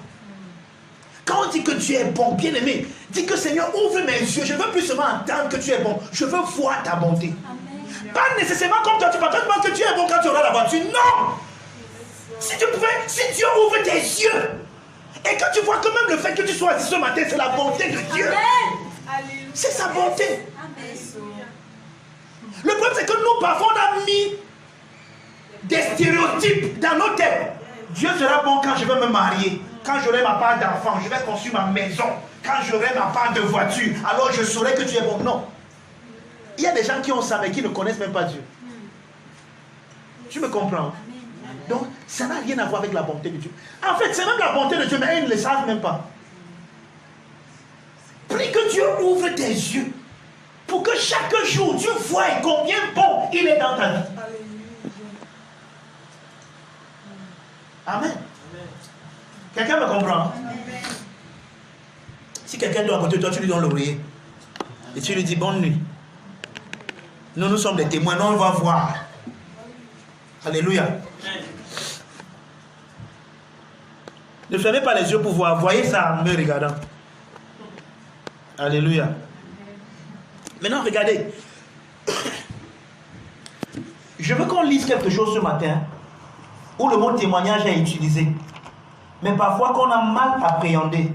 Quand on dit que tu es bon, bien aimé, dis que Seigneur, ouvre mes yeux. Je ne veux plus seulement entendre que tu es bon. Je veux voir ta bonté. Amen. Pas nécessairement comme toi, tu penses que tu es bon quand tu auras la voiture. Non! Si tu pouvais, si Dieu ouvre tes yeux, et quand tu vois que même le fait que tu sois assis ce matin, c'est la bonté de Dieu. C'est sa bonté. Amen. Le problème, c'est que nous, parfois, on a mis des stéréotypes dans nos têtes. Dieu sera bon quand je vais me marier, quand j'aurai ma part d'enfant, je vais construire ma maison, quand j'aurai ma part de voiture, alors je saurai que Dieu est bon. Non. Il y a des gens qui ont ça mais qui ne connaissent même pas Dieu. Tu me comprends? Donc, ça n'a rien à voir avec la bonté de Dieu. En fait, c'est même la bonté de Dieu, mais ils ne le savent même pas. Prie que Dieu ouvre tes yeux pour que chaque jour, Dieu voie combien bon il est dans ta vie. Amen. Quelqu'un me comprend? Si quelqu'un doit à côté de toi, tu lui donnes l'oreiller. Et tu lui dis bonne nuit. Nous sommes des témoins, nous on va voir. Alléluia. Ne fermez pas les yeux pour voir. Voyez ça en me regardant. Alléluia. Maintenant, regardez. Je veux qu'on lise quelque chose ce matin où le mot témoignage est utilisé. Mais parfois qu'on a mal appréhendé.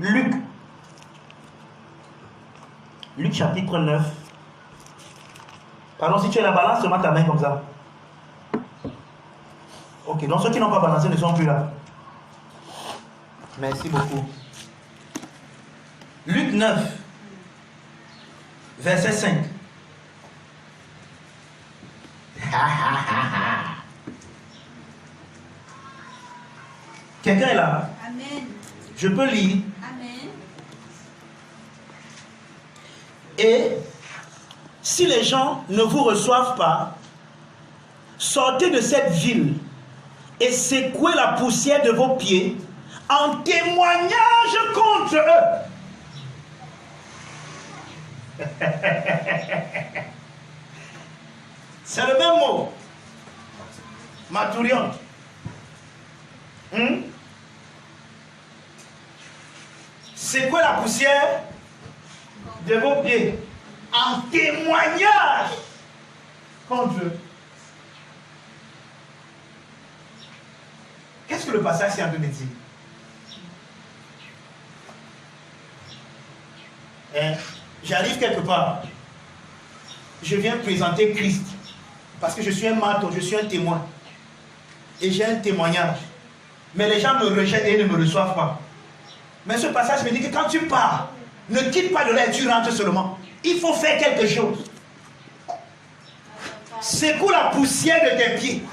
Luc chapitre 9. Pardon, si tu as la balance, seulement ta main comme ça. Ok, donc ceux qui n'ont pas balancé ne sont plus là. Merci beaucoup. Luc 9, verset 5. Quelqu'un est là? Amen. Je peux lire. Amen. Et si les gens ne vous reçoivent pas, sortez de cette ville et secouez la poussière de vos pieds en témoignage contre eux. C'est le même mot. Maturion. Secouez la poussière de vos pieds en témoignage contre eux. Qu'est-ce que le passage est en train de dire? J'arrive quelque part. Je viens présenter Christ. Parce que je suis un marteau, je suis un témoin. Et j'ai un témoignage. Mais les gens me rejettent et ne me reçoivent pas. Mais ce passage me dit que quand tu pars, ne quitte pas de là et tu rentres seulement. Il faut faire quelque chose. Secoue la poussière de tes pieds.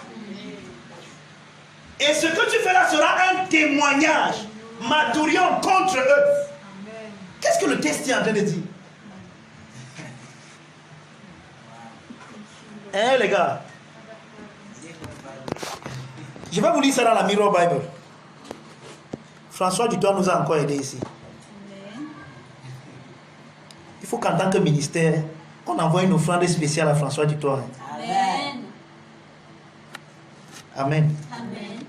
Et ce que tu feras sera un témoignage. Maturion contre eux. Qu'est-ce que le texte est en train de dire? Hein les gars? Je vais vous lire ça dans la Mirror Bible. François Dutoit nous a encore aidé ici. Il faut qu'en tant que ministère, on envoie une offrande spéciale à François Dutoit. Amen. Amen. Amen.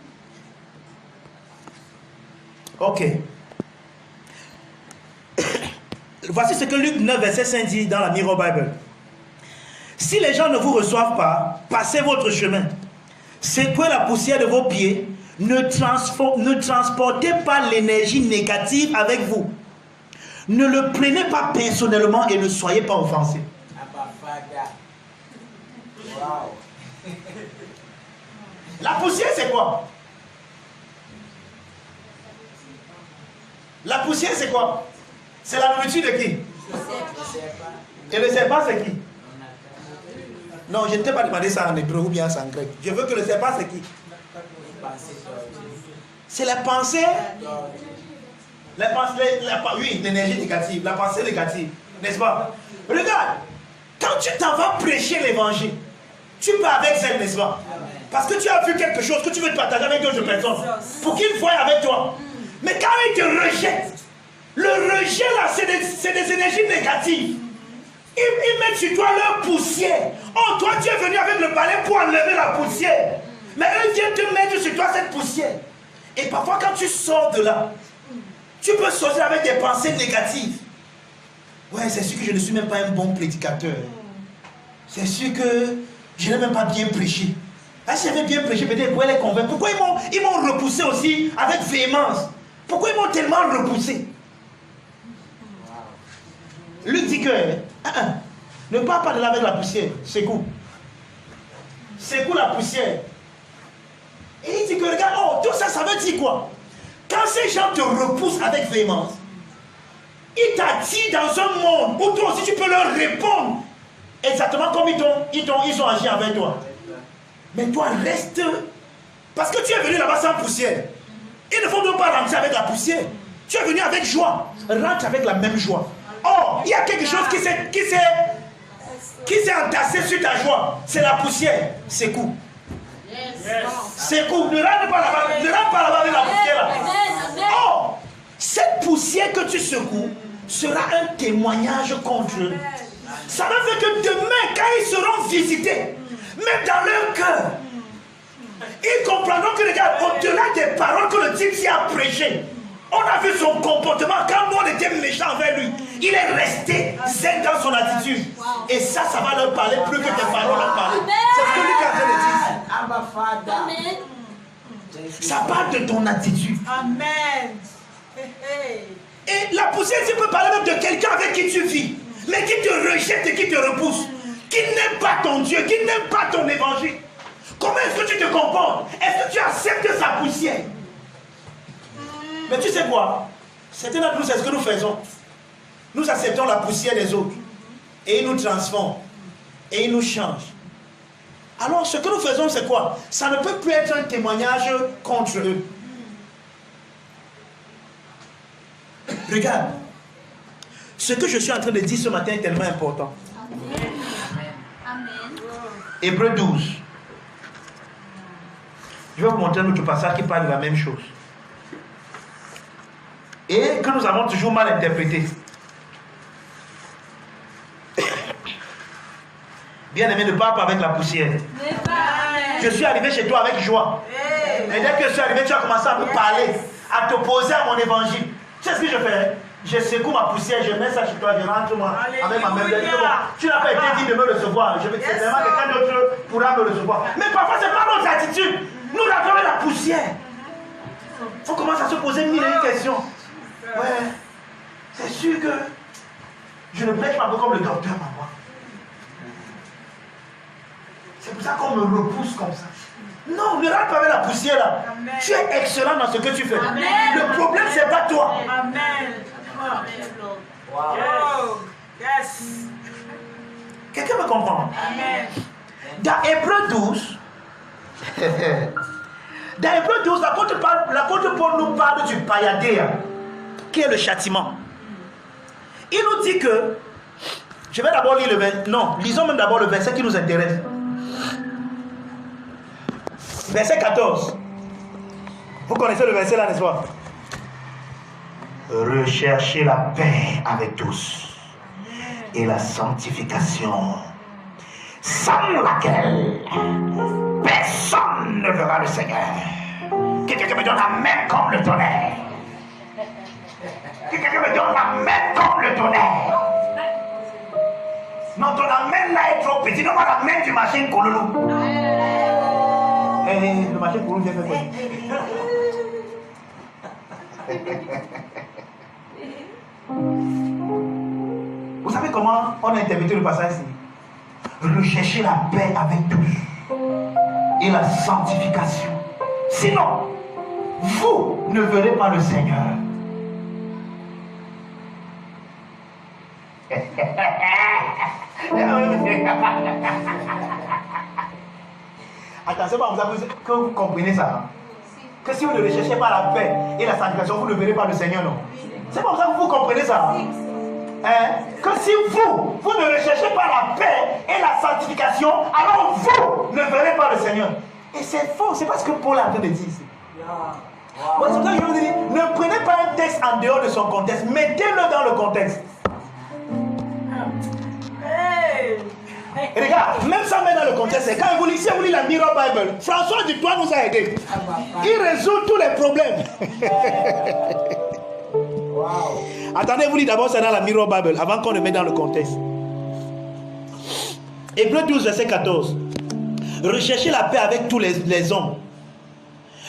Ok. Voici ce que Luc 9, verset 5 dit dans la Mirror Bible. Si les gens ne vous reçoivent pas, passez votre chemin. Secouez la poussière de vos pieds. Ne transportez pas l'énergie négative avec vous. Ne le prenez pas personnellement et ne soyez pas offensé. La poussière, c'est quoi? La poussière, c'est quoi? C'est la nourriture de qui? Et le serpent, c'est qui? Non, je ne t'ai pas demandé ça en hébreu ou bien en grec. Je veux que le serpent, c'est qui? C'est la pensée. Oui, l'énergie négative, la pensée négative, n'est-ce pas? Regarde, quand tu t'en vas prêcher l'évangile, tu pars avec zèle, n'est-ce pas? Parce que tu as vu quelque chose que tu veux partager avec d'autres personnes pour qu'ils voient avec toi. Mais quand ils te rejettent, le rejet là, c'est des énergies négatives. Ils mettent sur toi leur poussière. Oh, toi, tu es venu avec le balai pour enlever la poussière. Mais eux viennent te mettre sur toi cette poussière. Et parfois, quand tu sors de là, tu peux sortir avec des pensées négatives. Ouais, c'est sûr que je ne suis même pas un bon prédicateur. C'est sûr que je n'ai même pas bien prêché. Ah, si j'avais bien prêché, peut-être pour les convaincre. Pourquoi ils m'ont repoussé aussi avec véhémence? Pourquoi ils m'ont tellement repoussé? Luc dit que ne parle pas de là avec la poussière. Secoue. Secoue la poussière Et il dit que regarde, oh, tout ça, ça veut dire quoi? Quand ces gens te repoussent avec véhémence, ils t'attirent dans un monde où toi aussi tu peux leur répondre exactement comme ils ont agi avec toi. Mais toi, reste. Parce que tu es venu là-bas sans poussière. Il ne faut donc pas rentrer avec la poussière. Tu es venu avec joie. Rentre avec la même joie. Or, il y a quelque chose qui s'est entassé sur ta joie. C'est la poussière. C'est cool. C'est cool. Ne rentre pas là-bas avec la poussière là. Or, cette poussière que tu secoues sera un témoignage contre eux. Ça veut dire que demain, quand ils seront visités, même dans leur cœur, ils comprendront que, regarde, au-delà des paroles que le type s'y a prêché, on a vu son comportement quand nous on était méchants envers lui. Il est resté zen dans son attitude. Et ça va leur parler plus que tes paroles leur parler. C'est ce que Luc a dit. Ça parle de ton attitude. Amen. Et la poussière, tu peux parler même de quelqu'un avec qui tu vis, mais qui te rejette et qui te repousse, qui n'aime pas ton Dieu, qui n'aime pas ton évangile. Comment est-ce que tu te comportes? Est-ce que tu acceptes sa poussière? Mais tu sais quoi? C'était là nous, c'est ce que nous faisons. Nous acceptons la poussière des autres. Et ils nous transforment. Et ils nous changent. Alors ce que nous faisons, c'est quoi? Ça ne peut plus être un témoignage contre eux. Regarde. Ce que je suis en train de dire ce matin est tellement important. Amen. Hébreux 12. Je vais vous montrer un autre passage qui parle de la même chose. Et que nous avons toujours mal interprété. Bien-aimé, ne parle pas avec la poussière. Je suis arrivé chez toi avec joie. Et dès que je suis arrivé, tu as commencé à me parler, à t'opposer à mon évangile. Tu sais ce que je fais? Je secoue ma poussière, je mets ça chez toi, je rentre moi avec ma main. Tu n'as pas été dit de me recevoir. C'est vraiment quelqu'un d'autre pourra me recevoir. Mais parfois, ce n'est pas notre attitude. Nous regardons la poussière. Il faut commencer à se poser mille et une questions. Ouais, c'est sûr que je ne prêche pas comme le docteur maman. C'est pour ça qu'on me repousse comme ça. Non, ne rentre pas avec la poussière là. Amen. Tu es excellent dans ce que tu fais. Amen. Le problème, c'est pas toi. Amen. Wow. Yes. Quelqu'un me comprend? Amen. Dans Hébreux 12, l'apôtre Paul nous parle du paiadéa, qui est le châtiment. Il nous dit que, je vais d'abord lire le verset, non, lisons même d'abord le verset qui nous intéresse. Verset 14. Vous connaissez le verset là, n'est-ce pas? Recherchez la paix avec tous et la sanctification, sans laquelle personne ne verra le Seigneur. Que quelqu'un me donne la main comme le tonnerre. Que quelqu'un me donne la main comme le tonnerre. Non, ton main là est trop petite. Non, pas la main du machine Kololo. Le machine Kololo vient faire quoi? Vous savez comment on a interprété le passage ici? Recherchez la paix avec tous et la sanctification. Sinon, vous ne verrez pas le Seigneur. Attention, que vous comprenez ça. Que si vous ne recherchez pas la paix et la sanctification, vous ne verrez pas le Seigneur, non? C'est pour ça que vous comprenez ça. Que si vous ne recherchez pas la paix et la sanctification, alors vous ne verrez pas le Seigneur. Et c'est faux, c'est pas ce que Paul est en train de dire ici. Ouais, c'est pour ça que je vous dis, ne prenez pas un texte en dehors de son contexte, mettez-le dans le contexte. Et regarde, même ça met dans le contexte, c'est quand vous lisez la Mirror Bible, François Dutoit nous a aidés. Il résout tous les problèmes. Attendez, vous lisez d'abord ça dans la Mirror Bible avant qu'on le mette dans le contexte. Hébreux 12, verset 14. Recherchez la paix avec tous les hommes.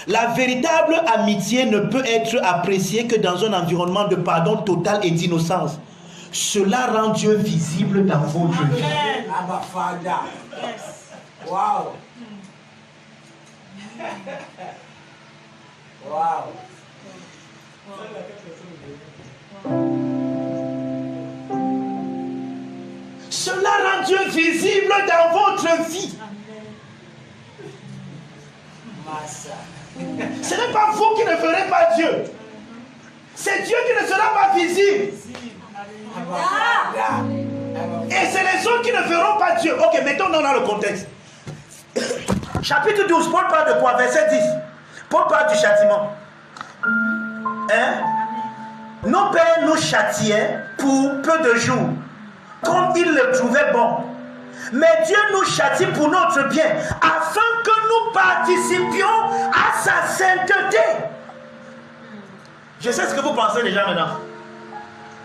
La véritable amitié ne peut être appréciée que dans un environnement de pardon total et d'innocence. Cela rend Dieu visible dans votre vie. Wow. Wow. Cela rend Dieu visible dans votre vie. Ce n'est pas vous qui ne ferez pas Dieu. C'est Dieu qui ne sera pas visible. Et c'est les autres qui ne feront pas Dieu. Ok, mettons dans le contexte. Chapitre 12, Paul parle de quoi? Verset 10. Paul parle du châtiment. Hein? Nos pères nous châtiaient pour peu de jours, comme ils le trouvaient bon. Mais Dieu nous châtie pour notre bien, afin que nous participions à sa sainteté. Je sais ce que vous pensez déjà maintenant.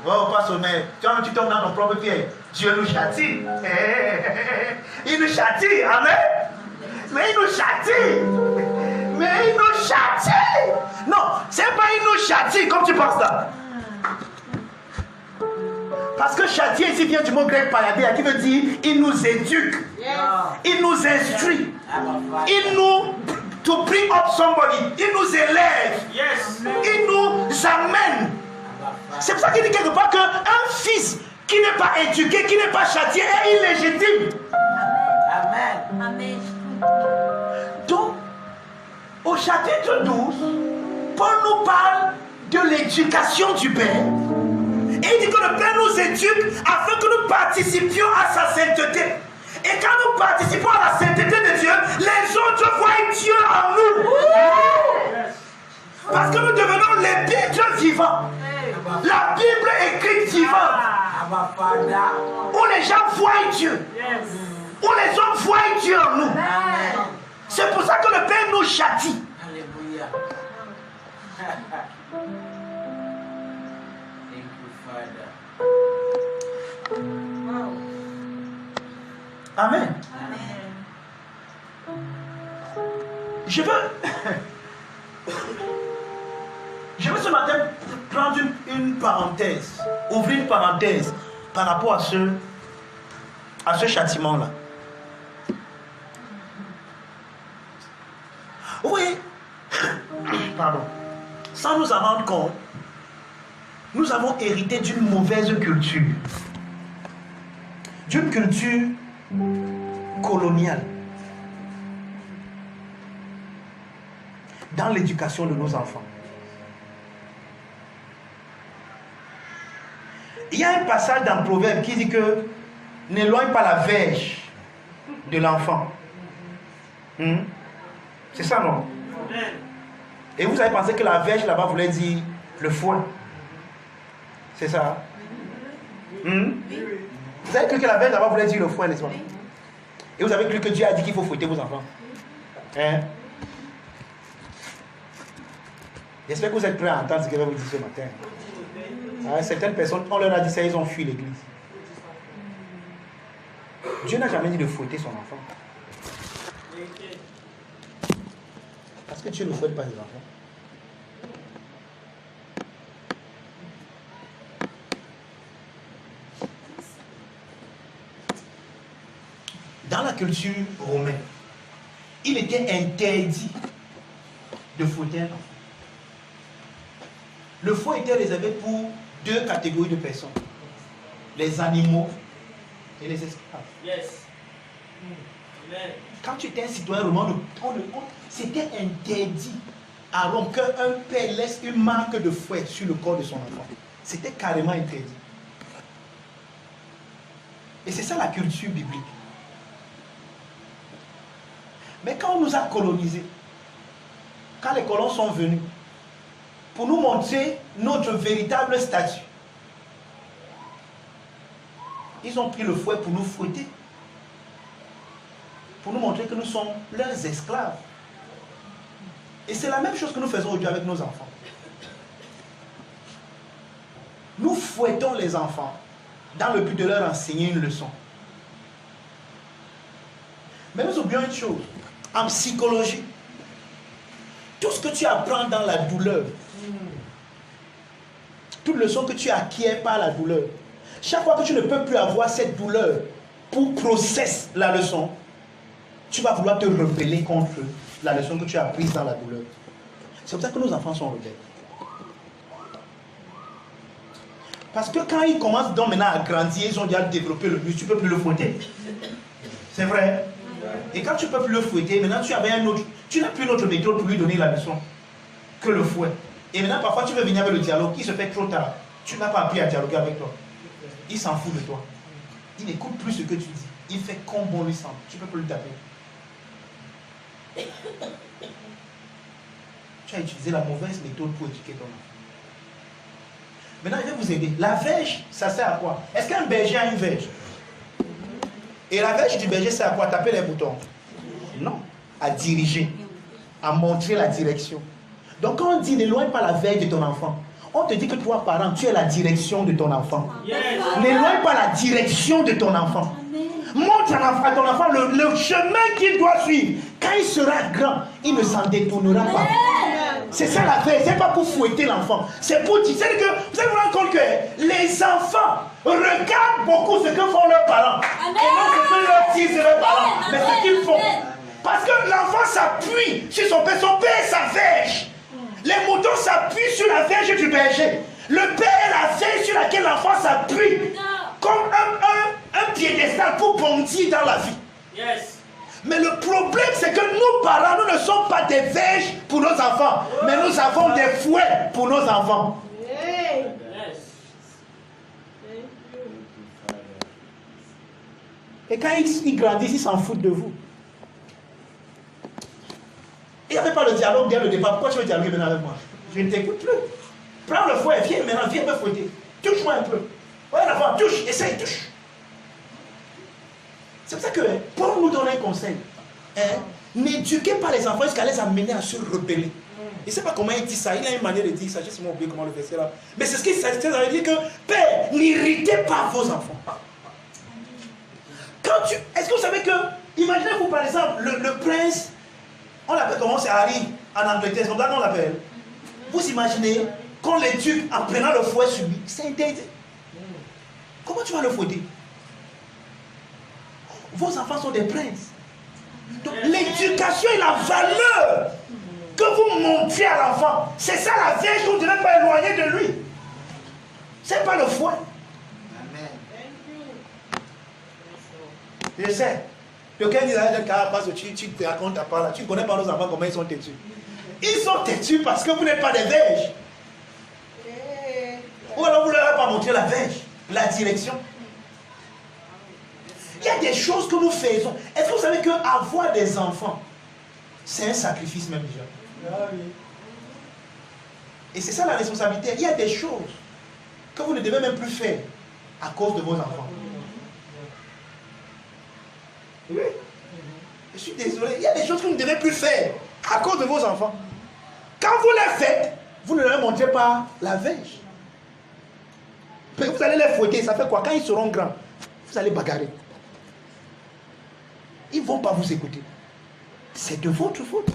Oh, pas sommet. Quand tu tombes dans ton propre pied, Dieu nous châtie. Il nous châtie, amen. Mais il nous châtie. Mais il nous châtie. Non, c'est pas il nous châtie comme tu penses là. Parce que châtier ici vient du mot grec paradia qui veut dire il nous éduque, il nous instruit, il nous to bring up somebody, il nous élève, il nous amène. C'est pour ça qu'il dit quelque part qu'un fils qui n'est pas éduqué, qui n'est pas châtié est illégitime. Amen. Amen. Donc, au chapitre 12, Paul nous parle de l'éducation du Père. Et il dit que le Père nous éduque afin que nous participions à sa sainteté. Et quand nous participons à la sainteté de Dieu, les autres voient Dieu en nous. Parce que nous devenons les Bibles vivants. La Bible écrite vivante. Où les gens voient Dieu. Où les hommes voient Dieu en nous. C'est pour ça que le Père nous châtie. Alléluia. Amen. Je veux ce matin prendre une parenthèse, ouvrir une parenthèse par rapport à ce châtiment-là. Oui, pardon, sans nous en rendre compte, nous avons hérité d'une mauvaise culture, d'une culture coloniale dans l'éducation de nos enfants. Il y a un passage dans Proverbe qui dit que n'éloigne pas la verge de l'enfant. C'est ça, non? Et vous avez pensé que la verge là-bas voulait dire le foin. C'est ça? Vous avez cru que la verge là-bas voulait dire le foin, n'est-ce pas? Et vous avez cru que Dieu a dit qu'il faut fouetter vos enfants. Hein? J'espère que vous êtes prêts à entendre ce que je vais vous dire ce matin. Certaines personnes, on leur a dit ça, ils ont fui l'église. Dieu n'a jamais dit de fouetter son enfant. Parce que Dieu ne fouette pas les enfants. Dans la culture romaine, il était interdit de fouetter un enfant. Le fouet était réservé pour deux catégories de personnes. Les animaux et les esclaves. Yes. Amen. Quand tu étais un citoyen romain, c'était interdit à Rome qu'un père laisse une marque de fouet sur le corps de son enfant. C'était carrément interdit. Et c'est ça la culture biblique. Mais quand on nous a colonisés, quand les colons sont venus, pour nous montrer notre véritable statut, ils ont pris le fouet pour nous fouetter. Pour nous montrer que nous sommes leurs esclaves. Et c'est la même chose que nous faisons aujourd'hui avec nos enfants. Nous fouettons les enfants dans le but de leur enseigner une leçon. Mais nous oublions une chose. En psychologie, tout ce que tu apprends dans la douleur, toute leçon que tu acquiers par la douleur, chaque fois que tu ne peux plus avoir cette douleur pour processer la leçon, tu vas vouloir te rebeller contre la leçon que tu as apprise dans la douleur. C'est pour ça que nos enfants sont rebelles. Parce que quand ils commencent donc maintenant à grandir, ils ont déjà développé le muscle, tu ne peux plus le fouetter. C'est vrai. Et quand tu ne peux plus le fouetter, maintenant tu avais un autre, tu n'as plus une autre méthode pour lui donner la leçon que le fouet. Et maintenant parfois tu veux venir avec le dialogue, il se fait trop tard. Tu n'as pas appris à dialoguer avec toi. Il s'en fout de toi. Il n'écoute plus ce que tu dis. Il fait comme bon lui semble. Tu ne peux plus le taper. Tu as utilisé la mauvaise méthode pour éduquer ton enfant. Maintenant, je vais vous aider. La verge, ça sert à quoi? Est-ce qu'un berger a une verge? Et la verge du berger sert à quoi? Taper les boutons? Non. À diriger. À montrer la direction. Donc quand on dit n'éloigne pas la verge de ton enfant, on te dit que toi, parent, tu es la direction de ton enfant. Yes. N'éloigne pas la direction de ton enfant. Montre à ton enfant le chemin qu'il doit suivre. Quand il sera grand, il ne s'en détournera pas. C'est ça la verge. C'est pas pour fouetter l'enfant. C'est pour dire que vous allez vous rendre compte que les enfants regardent beaucoup ce que font leurs parents. Et non ce que leur disent leurs parents. Mais ce qu'ils font. Parce que l'enfant s'appuie sur son père. Son père est sa verge. Les moutons s'appuient sur la verge du berger. Le père est la verge sur laquelle l'enfant s'appuie. Comme un piédestal pour bondir dans la vie. Yes. Mais le problème, c'est que nous, parents, nous ne sommes pas des verges pour nos enfants. Mais nous avons des fouets pour nos enfants. Yes. Et quand ils grandissent, ils s'en foutent de vous. Il n'y avait pas le dialogue dès le départ. Pourquoi tu veux dialoguer maintenant avec moi? Je ne t'écoute plus. Prends le fouet, viens maintenant, viens me fouetter. Touche-moi un peu. Ouais, l'enfant, touche, essaye, touche. C'est pour ça que, pour nous donner un conseil, n'éduquez pas les enfants jusqu'à les amener à se rebeller. Je ne sais pas comment il dit ça. Il a une manière de dire ça. Je sais pas oublié comment le verset là. Mais c'est ce qu'il ça veut dire que, Père, n'irritez pas vos enfants. Est-ce que vous savez que, imaginez-vous par exemple, le prince, on l'appelle comment? C'est Harry en Angleterre, c'est comme ça qu'on l'appelle. Vous imaginez qu'on l'éduque en prenant le fouet sur lui, c'est interdit. Comment tu vas le fouetter? Vos enfants sont des princes. Donc l'éducation et la valeur que vous montrez à l'enfant, c'est ça la verge que vous ne devez pas éloigner de lui. C'est pas le fouet. Amen. Je sais. Quelqu'un dit parce que tu te racontes ta part là, tu ne connais pas nos enfants comment ils sont têtus. Ils sont têtus parce que vous n'êtes pas des verges. Ou alors vous ne leur avez pas montré la verge, la direction. Il y a des choses que nous faisons. Est-ce que vous savez qu'avoir des enfants, c'est un sacrifice même déjà? Et c'est ça la responsabilité. Il y a des choses que vous ne devez même plus faire à cause de vos enfants. Oui. Je suis désolé. Il y a des choses que vous ne devez plus faire à cause de vos enfants. Quand vous les faites, vous ne leur montrez pas la verge. Vous allez les fouetter. Ça fait quoi? Quand ils seront grands, vous allez bagarrer. Ils ne vont pas vous écouter. C'est de votre faute.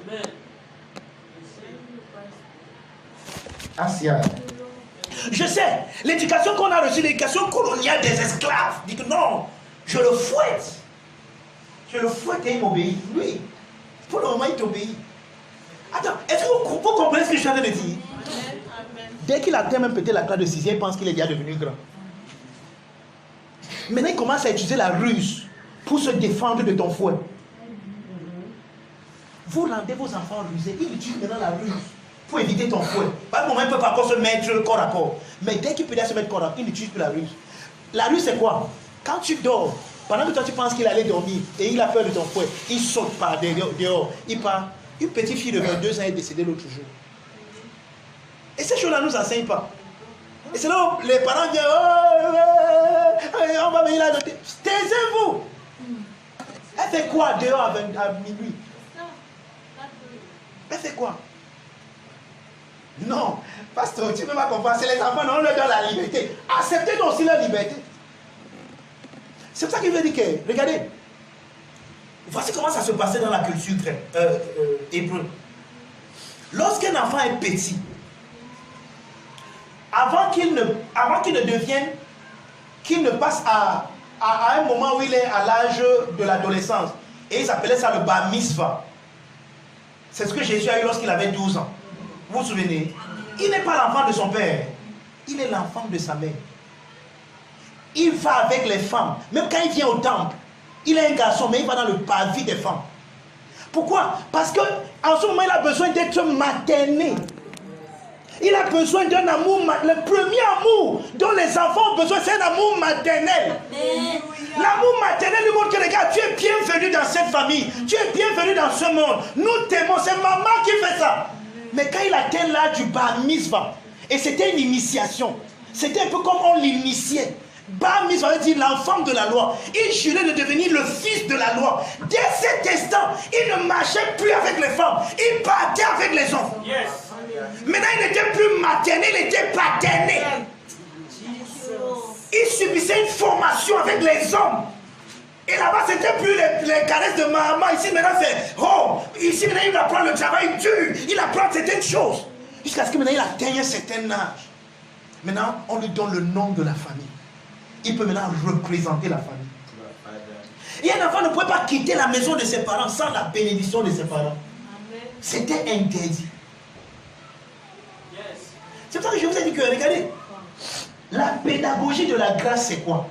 Amen. Asia. Je sais, l'éducation qu'on a reçue, l'éducation coloniale des esclaves, dit que non, je le fouette. Je le fouette et il m'obéit. Oui. Pour le moment, il t'obéit. Attends, est-ce que vous comprenez ce que je suis en train de dire? Dès qu'il atteint même peut-être la classe de 6e, il pense qu'il est déjà devenu grand. Maintenant, il commence à utiliser la ruse pour se défendre de ton fouet. Vous rendez vos enfants rusés. Ils utilisent maintenant la ruse pour éviter ton fouet. Par moment, il ne peut pas encore se mettre corps à corps. Mais dès qu'il peut déjà se mettre corps à corps, il n'utilise plus la ruse. La ruse, c'est quoi? Quand tu dors, pendant que toi tu penses qu'il allait dormir et il a peur de ton fouet, il saute par dehors. Il part. Une petite fille de 22 ans est décédée l'autre jour. Et ces choses-là ne nous enseignent pas. Et c'est là où les parents viennent, on va venir là. Taisez-vous. Elle fait quoi dehors à minuit? Elle fait quoi? Non, pasteur, tu ne peux pas comprendre. C'est les enfants, non, on leur donne la liberté. Acceptez donc aussi leur liberté. C'est pour ça qu'il veut dire que, regardez, voici comment ça se passait dans la culture hébreu. Lorsqu'un enfant est petit, avant qu'il ne devienne, qu'il ne passe à à un moment où il est à l'âge de l'adolescence. Et ils appelaient ça le bar mitzvah. C'est ce que Jésus a eu lorsqu'il avait 12 ans. Vous vous souvenez? Il n'est pas l'enfant de son père. Il est l'enfant de sa mère. Il va avec les femmes. Même quand il vient au temple, il est un garçon, mais il va dans le parvis des femmes. Pourquoi? Parce qu'en ce moment, il a besoin d'être materné. Il a besoin d'un amour, le premier amour dont les enfants ont besoin, c'est un amour maternel. L'amour maternel lui montre que, regarde, tu es bienvenu dans cette famille, tu es bienvenu dans ce monde. Nous t'aimons, c'est maman qui fait ça. Mais quand il atteint l'âge du bar mitzvah, et c'était une initiation, c'était un peu comme on l'initiait. Bar mitzvah veut dire l'enfant de la loi. Il jurait de devenir le fils de la loi. Dès cet instant, il ne marchait plus avec les femmes, il partait avec les hommes. Yes. Maintenant, il n'était plus materné, il était paterné. Il subissait une formation avec les hommes. Et là-bas, c'était plus les caresses de maman. Ici, maintenant, c'est ici, maintenant, il apprend le travail dur. Il apprend certaines choses. Jusqu'à ce que maintenant, il atteigne un certain âge. Maintenant, on lui donne le nom de la famille. Il peut maintenant représenter la famille. Et un enfant ne pouvait pas quitter la maison de ses parents sans la bénédiction de ses parents. C'était interdit. C'est pour ça que je vous ai dit que, regardez, la pédagogie de la grâce, c'est quoi?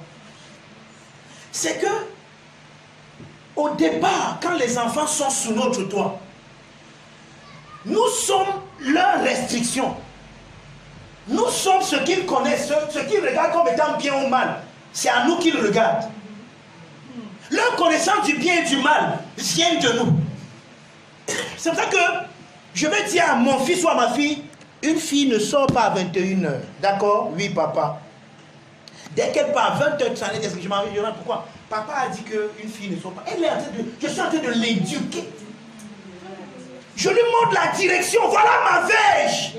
C'est que, au départ, quand les enfants sont sous notre toit, nous sommes leurs restrictions. Nous sommes ce qu'ils connaissent, ce qu'ils regardent comme étant bien ou mal. C'est à nous qu'ils regardent. Leur connaissance du bien et du mal vient de nous. C'est pour ça que je vais dire à mon fils ou à ma fille, une fille ne sort pas à 21h. D'accord? Oui, papa. Dès qu'elle part à 20h30, je m'en vais, pourquoi? Papa a dit qu'une fille ne sort pas. Elle est en train je suis en train de l'éduquer. Je lui montre la direction. Voilà ma verge.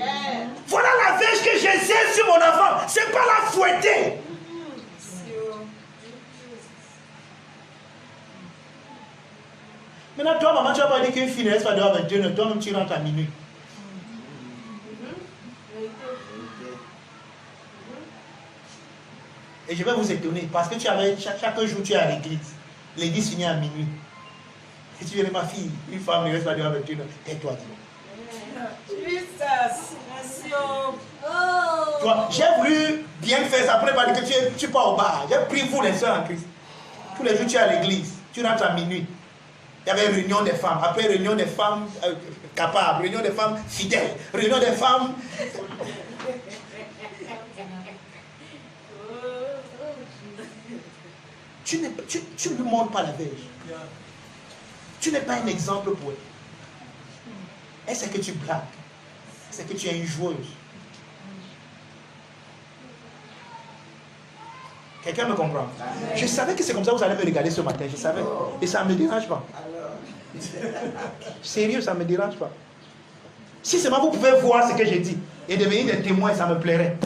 Voilà la verge que j'exerce sur mon enfant. C'est pas la fouetter. Maintenant, toi, maman, tu vas pas dire qu'une fille ne reste pas dehors à 21h. Toi-même, tu rentres à minuit. Et je vais vous étonner parce que chaque jour tu es à l'église. L'église finit à minuit. Et tu viens ma fille, une femme ne reste pas dehors avec toi. Tais-toi, dis-moi. J'ai voulu bien faire ça. Après, que tu pars au bar. J'ai pris vous les soeurs en Christ. Tous les jours tu es à l'église. Tu rentres à minuit. Il y avait une réunion des femmes. Après, réunion des femmes capables. Réunion des femmes fidèles. Réunion des femmes. Tu ne lui montres pas la verge. Tu n'es pas un exemple pour elle. Elle sait que tu blagues. Elle sait que tu es une joueuse. Quelqu'un me comprend? Je savais que c'est comme ça que vous allez me regarder ce matin. Je savais. Et ça ne me dérange pas. Sérieux, ça ne me dérange pas. Si seulement vous pouvez voir ce que j'ai dit et devenir des témoins, ça me plairait.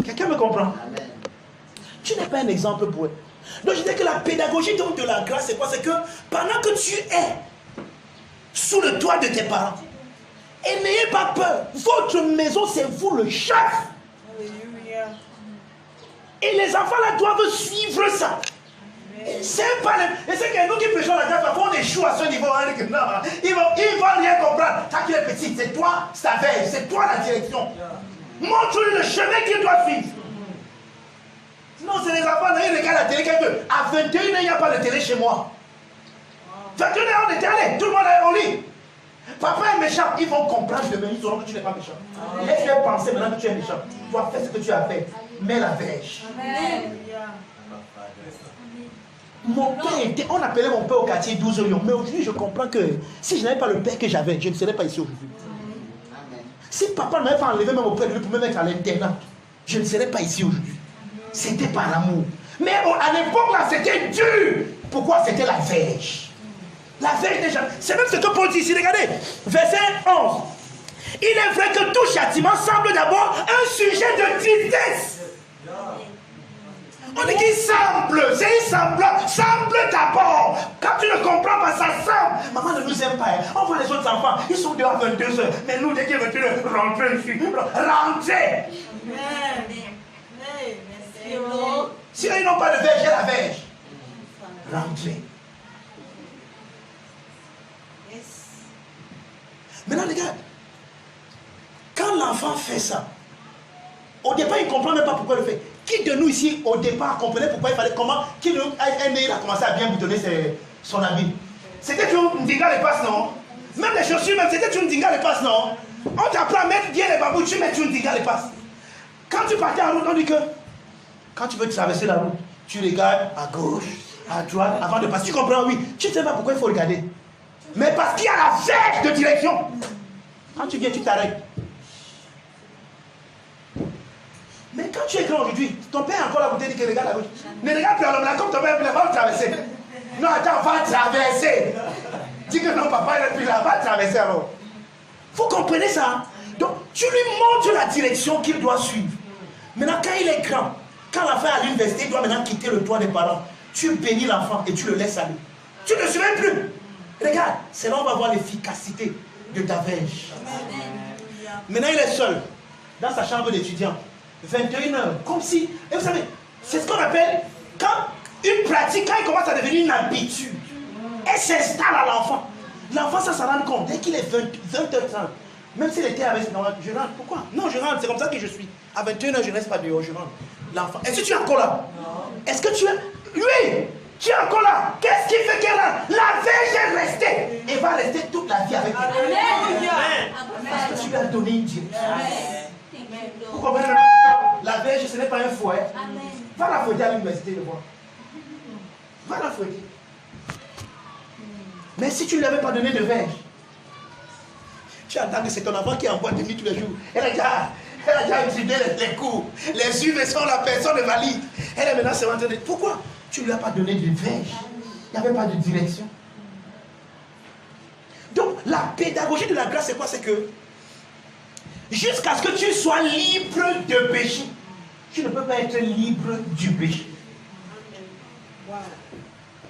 Quelqu'un me comprend? Tu n'es pas un exemple pour elle. Donc je dis que la pédagogie de la grâce, c'est quoi? C'est que pendant que tu es sous le toit de tes parents, et n'ayez pas peur, votre maison c'est vous le chef. Et les enfants là doivent suivre ça. C'est pas les... Et c'est que nous qui prêchons la grâce, parfois on échoue à ce niveau. Non, ils vont rien comprendre. Tant qu'il est petit, c'est toi, c'est ta veille, c'est toi la direction. Montre-lui le chemin qu'il doit suivre. Non, c'est les enfants, ils regardent la télé. À 21h, il n'y a pas de télé chez moi. 21h, on était allé, tout le monde est au lit. Papa est méchant, ils vont comprendre demain, ils sauront que tu n'es pas méchant. Laisse-les penser maintenant que tu es méchant. Tu dois faire ce que tu as fait. Mets la verge. Amen. Mon père était, on appelait mon père au quartier 12 Lyon. Mais aujourd'hui, je comprends que si je n'avais pas le père que j'avais, je ne serais pas ici aujourd'hui. Si papa ne m'avait pas enlevé même auprès de lui pour me mettre à l'internat, je ne serais pas ici aujourd'hui. C'était par amour. Mais à l'époque là, c'était dur. Pourquoi? C'était la verge. La verge déjà. C'est même ce que Paul dit ici. Regardez, verset 11. Il est vrai que tout châtiment semble d'abord un sujet de tristesse. On dit qu'il semble, c'est un semblant. Semble d'abord. Quand tu ne comprends pas, ça semble. Maman ne nous aime pas. Hein. On voit les autres enfants, ils sont dehors à 22h. Mais nous, dès qu'il est 22h, rentrez ici. Rentrez. Si ils n'ont pas de verge, j'ai la verge. Rentrez. Maintenant, regarde. Quand l'enfant fait ça, au départ, il ne comprend même pas pourquoi il le fait. Qui de nous ici, au départ, comprenait pourquoi il fallait, comment, qui de nous, il a commencé à bien boutonner son habit. C'était une dinga les passes, non? Même les chaussures, même, c'était une dinga les passes, non? On t'apprend à mettre bien les babous, tu mets une dinga les passes. Quand tu partais en route, on dit que, quand tu veux traverser la route, tu regardes à gauche, à droite, avant de passer. Tu comprends, oui. Tu ne sais pas pourquoi il faut regarder. Mais parce qu'il y a la verge de direction. Quand tu viens, tu t'arrêtes. Mais quand tu es grand aujourd'hui, ton père a encore la bouteille dit que regarde à gauche. Ne regarde plus à l'homme là, comme ton père va traverser. Non, attends, va traverser. Dis que non, papa, il est plus là, va traverser alors. Vous comprenez ça? Donc, tu lui montres la direction qu'il doit suivre. Maintenant, quand il est grand, quand l'enfant est à l'université, il doit maintenant quitter le toit des parents. Tu bénis l'enfant et tu le laisses aller. Tu ne te souviens plus. Regarde, c'est là où on va voir l'efficacité de ta verge. Maintenant, il est seul, dans sa chambre d'étudiant. 21h, comme si... Et vous savez, c'est ce qu'on appelle, quand une pratique, quand il commence à devenir une habitude, elle s'installe à l'enfant. L'enfant, ça s'en rend compte. Dès qu'il est 20h30, même s'il était avec... Non, je rentre. Pourquoi? Non, je rentre, c'est comme ça que je suis. À 21h, je ne reste pas dehors, je rentre. L'enfant. Est-ce que tu es encore là? Est-ce que tu es... Oui! Tu es encore là. Qu'est-ce qui fait qu'elle rentre? La verge est restée. Et va rester toute la vie avec elle. Amen. Parce que tu lui as donné une direction. Vous comprenez? La verge, ce n'est pas un fouet. Va la fouetter à l'université de voir. Va la fouetter. Mais si tu ne lui avais pas donné de verge, tu attends que c'est ton enfant qui envoie de nuit tous les jours. Elle a déjà étudié les cours. Les UV sont la personne valide. Elle est maintenant se en train de... Pourquoi tu ne lui as pas donné de verge? Il n'y avait pas de direction. Donc, la pédagogie de la grâce, c'est quoi? C'est que jusqu'à ce que tu sois libre de péché, tu ne peux pas être libre du péché.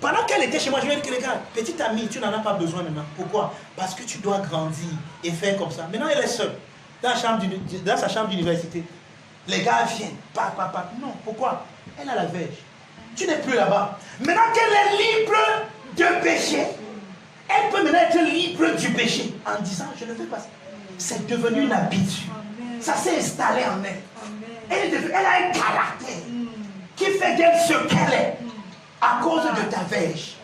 Pendant qu'elle était chez moi, je lui ai dit que regarde, petite amie, tu n'en as pas besoin maintenant. Pourquoi? Parce que tu dois grandir et faire comme ça. Maintenant, elle est seule, dans sa chambre d'université. Les gars viennent, papa. Non, pourquoi? Elle a la verge. Tu n'es plus là-bas. Maintenant qu'elle est libre de péché, elle peut maintenant être libre du péché en disant, je ne fais pas ça. C'est devenu une habitude. Ça s'est installé en elle. Elle a un caractère qui fait d'elle ce qu'elle est. À cause de ta verge,